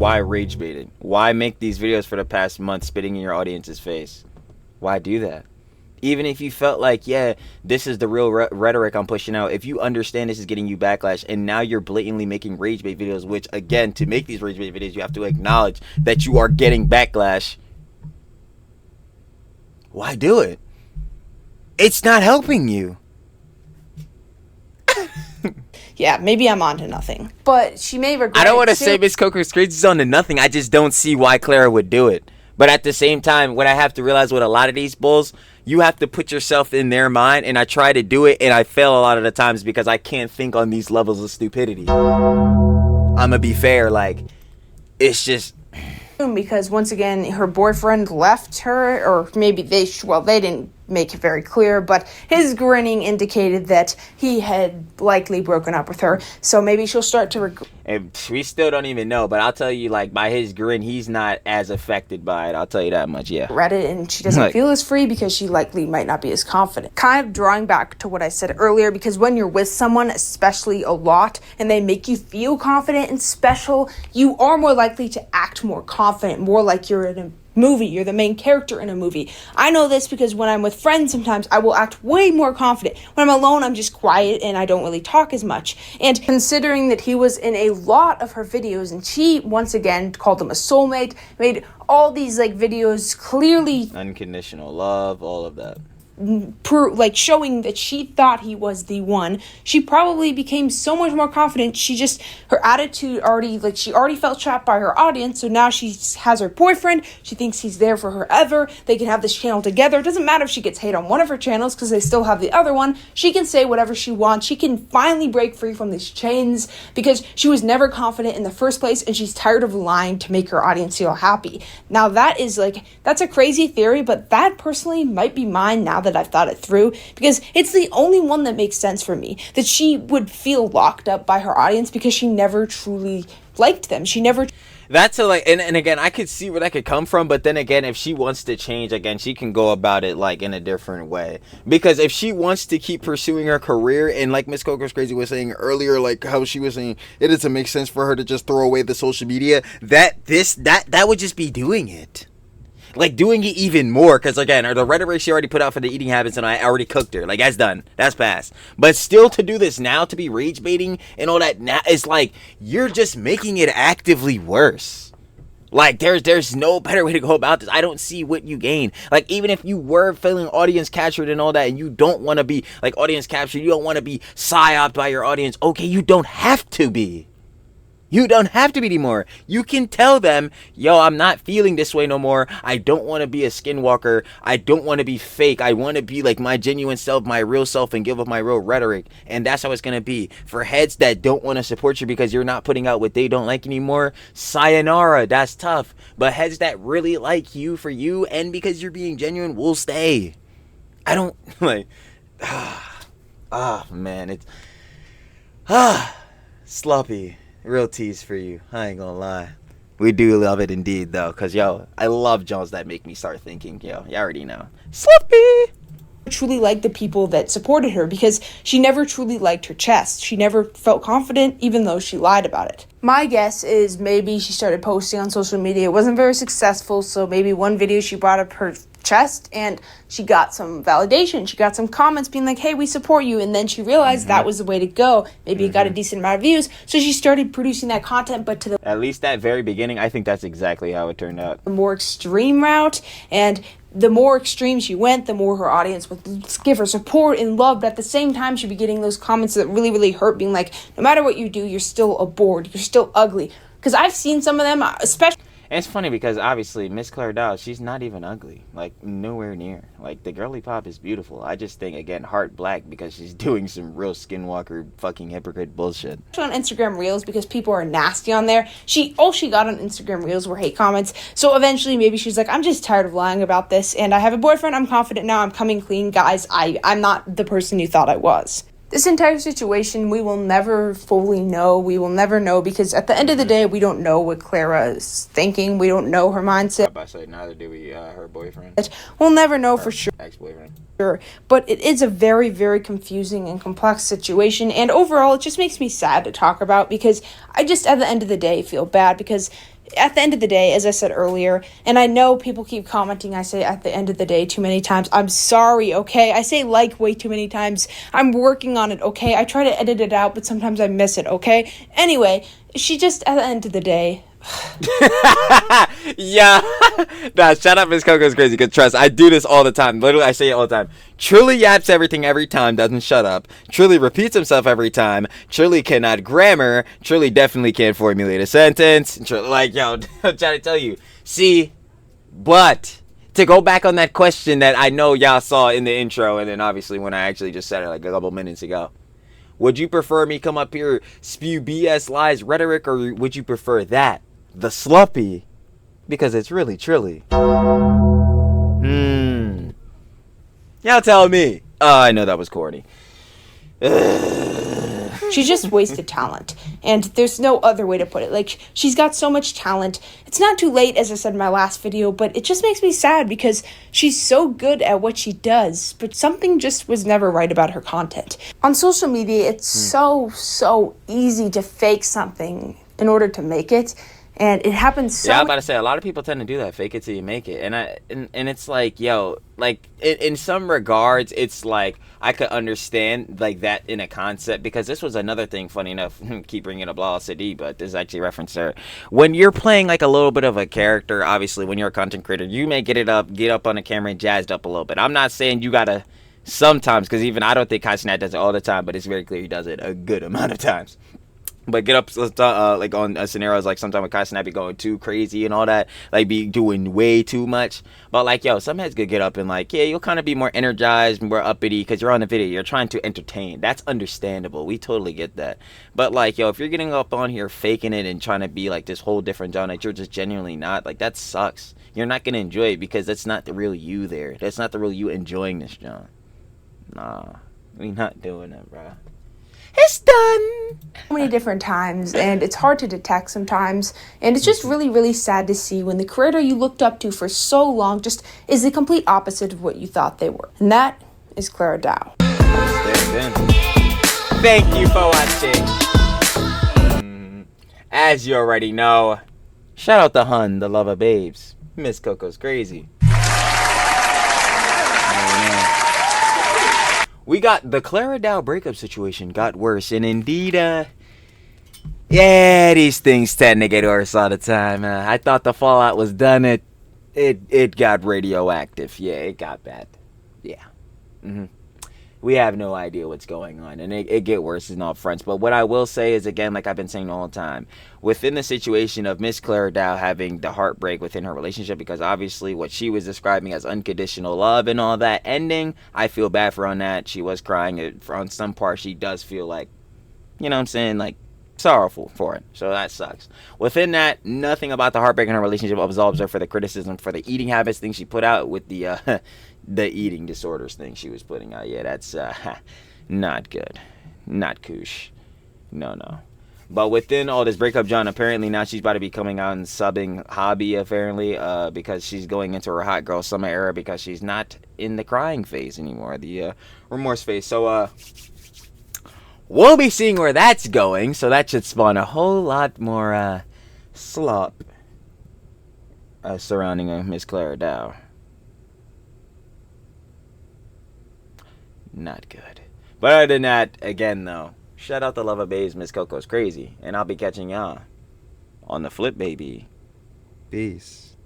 Why rage baited? Why make these videos for the past month spitting in your audience's face? Why do that? Even if you felt like, yeah, this is the real rhetoric I'm pushing out, if you understand this is getting you backlash and now you're blatantly making rage bait videos, which again, to make these rage bait videos, you have to acknowledge that you are getting backlash. Why do it? It's not helping you. yeah, maybe I'm on to nothing. But she may regret I don't want to it too. say Miss Coco's Crazy is on to nothing. I just don't see why Clara would do it. But at the same time, what I have to realize with a lot of these bulls, you have to put yourself in their mind. And I try to do it, and I fail a lot of the times because I can't think on these levels of stupidity. I'm going to be fair. Like, it's just... Because once again, her boyfriend left her, or maybe they didn't make it very clear, but his grinning indicated that he had likely broken up with her. So maybe she'll start to And we still don't even know, but I'll tell you, like, by his grin, he's not as affected by it. I'll tell you that much, yeah. regret it, and she doesn't feel as free because she likely might not be as confident. Kind of drawing back to what I said earlier, because when you're with someone, especially a lot, and they make you feel confident and special, you are more likely to act more confident, more like you're in a movie, you're the main character in a movie. I know this because when I'm with friends, sometimes I will act way more confident. When I'm alone, I'm just quiet and I don't really talk as much. And considering that he was in a lot of her videos, and she once again called him a soulmate, made all these like videos clearly unconditional love, all of that, showing that she thought he was the one, she probably became so much more confident. Her attitude she already felt trapped by her audience, so now she has her boyfriend. She thinks he's there for her ever. They can have this channel together. It doesn't matter if she gets hate on one of her channels because they still have the other one. She can say whatever she wants. She can finally break free from these chains because she was never confident in the first place, and she's tired of lying to make her audience feel happy. Now that's a crazy theory, but that personally might be mine now that I've thought it through, because it's the only one that makes sense for me, that she would feel locked up by her audience because she never truly liked them. She never... That's and again, I could see where that could come from, but then again, if she wants to change, again, she can go about it like in a different way. Because if she wants to keep pursuing her career, and like Miss Coco's Crazy was saying earlier, like how she was saying it doesn't make sense for her to just throw away the social media, that would just be doing it. Like, doing it even more, because, again, the rhetoric she already put out for the eating habits, and I already cooked her. Like, that's done. That's passed. But still to do this now, to be rage baiting and all that, now, it's like, you're just making it actively worse. Like, there's no better way to go about this. I don't see what you gain. Like, even if you were feeling audience captured and all that, and you don't want to be, like, audience captured, you don't want to be psyoped by your audience, okay, you don't have to be. You don't have to be anymore. You can tell them, yo, I'm not feeling this way no more. I don't want to be a skinwalker. I don't want to be fake. I want to be like my genuine self, my real self, and give up my real rhetoric. And that's how it's going to be. For heads that don't want to support you because you're not putting out what they don't like anymore, sayonara, that's tough. But heads that really like you for you and because you're being genuine will stay. I don't, like, man, it's, sloppy. Real tease for you. I ain't gonna lie. We do love it indeed, though. Because, yo, I love Jones that make me start thinking. Yo, you already know. Sloppy! truly liked the people that supported her because she never truly liked her chest. She never felt confident, even though she lied about it. My guess is maybe she started posting on social media. It wasn't very successful, so maybe one video she brought up her chest and she got some validation. She got some comments being like, hey, we support you. And then she realized that was the way to go. Maybe it got a decent amount of views. So she started producing that content, but to the At least that very beginning, I think that's exactly how it turned out. more extreme route. And the more extreme she went, the more her audience would give her support and love. But at the same time, she'd be getting those comments that really, really hurt, being like, no matter what you do, you're still a bored. You're still ugly. Because I've seen some of them, especially... And it's funny because obviously Miss Clara Dow, she's not even ugly, like nowhere near. Like the girly pop is beautiful. I just think again heart black because she's doing some real skinwalker fucking hypocrite bullshit. On Instagram Reels because people are nasty on there. All she got on Instagram Reels were hate comments. So eventually maybe she's like, I'm just tired of lying about this and I have a boyfriend. I'm confident now. I'm coming clean, guys. I'm not the person you thought I was. This entire situation, we will never fully know. We will never know because at the end of the day, we don't know what Clara is thinking. We don't know her mindset. I'm about to say, neither do we, her boyfriend. We'll never know for sure. Ex-boyfriend. But it is a very, very confusing and complex situation. And overall, it just makes me sad to talk about because I just, at the end of the day, feel bad because at the end of the day, as I said earlier, and I know people keep commenting, I say at the end of the day too many times. I'm sorry, okay? I say like way too many times. I'm working on it, okay? I try to edit it out, but sometimes I miss it, okay? Anyway, she just, at the end of the day... Yeah. Nah, shout out Miss Coco's crazy, because trust, I do this all the time. Literally, I say it all the time. Trilly yaps everything every time, doesn't shut up. Trilly repeats himself every time. Trilly cannot grammar. Trilly definitely can't formulate a sentence. Like, yo, I'm trying to tell you. See, but to go back on that question that I know y'all saw in the intro, and then obviously when I actually just said it like a couple minutes ago. Would you prefer me come up here, spew BS lies rhetoric, or would you prefer that? The sluppy? Because it's really Trilly. Y'all tell me. Oh, I know that was corny. She just wasted talent. And there's no other way to put it. Like, she's got so much talent. It's not too late, as I said in my last video, but it just makes me sad because she's so good at what she does, but something just was never right about her content. On social media, it's so easy to fake something in order to make it. And it happens so... Yeah, I'm about to say, a lot of people tend to do that. Fake it till you make it. And it's like, yo, like, in some regards, it's like, I could understand, like, that in a concept. Because this was another thing, funny enough, keep bringing up Lala City, but this is actually a reference to her. When you're playing, like, a little bit of a character, obviously, when you're a content creator, you may get up on the camera and jazzed up a little bit. I'm not saying you gotta sometimes, because even I don't think Kasinat does it all the time, but it's very clear he does it a good amount of times. But get up, like, on scenarios, like, sometimes with Kai Snap be going too crazy and all that, like, be doing way too much. But, like, yo, some heads could get up and, like, yeah, you'll kind of be more energized, more uppity, because you're on the video. You're trying to entertain. That's understandable. We totally get that. But, like, yo, if you're getting up on here faking it and trying to be, like, this whole different genre that you're just genuinely not, like, that sucks. You're not going to enjoy it because that's not the real you there. That's not the real you enjoying this genre. Nah, we not doing it, bro. It's done so many different times, and it's hard to detect sometimes, and it's just really, really sad to see when the creator you looked up to for so long just is the complete opposite of what you thought they were. And that is Clara Dow. Thank you for watching. As you already know, shout out to Hun, the love of babes. Miss Coco's crazy. We got the Clara Dow breakup situation got worse, and indeed, yeah, these things tend to get worse all the time. I thought the fallout was done. It got radioactive. Yeah, it got bad. Yeah. We have no idea what's going on, and it get worse in all fronts. But what I will say is, again, like I've been saying the whole time, within the situation of Miss Clara Dow having the heartbreak within her relationship, because obviously what she was describing as unconditional love and all that ending, I feel bad for her on that. She was crying. On some part, she does feel like, you know what I'm saying, like, sorrowful for it. So that sucks. Within that, nothing about the heartbreak in her relationship absolves her for the criticism for the eating habits thing she put out with the the eating disorders thing she was putting out. Yeah, that's not good. Not koosh. No. But within all this breakup, John, apparently now she's about to be coming out and subbing Hobby, apparently, because she's going into her hot girl summer era because she's not in the crying phase anymore, the remorse phase. So, we'll be seeing where that's going, so that should spawn a whole lot more slop surrounding Miss Clara Dow. Not good. But other than that, again, though, shout out to Love of Babes, Miss Coco's crazy. And I'll be catching y'all on the flip, baby. Peace.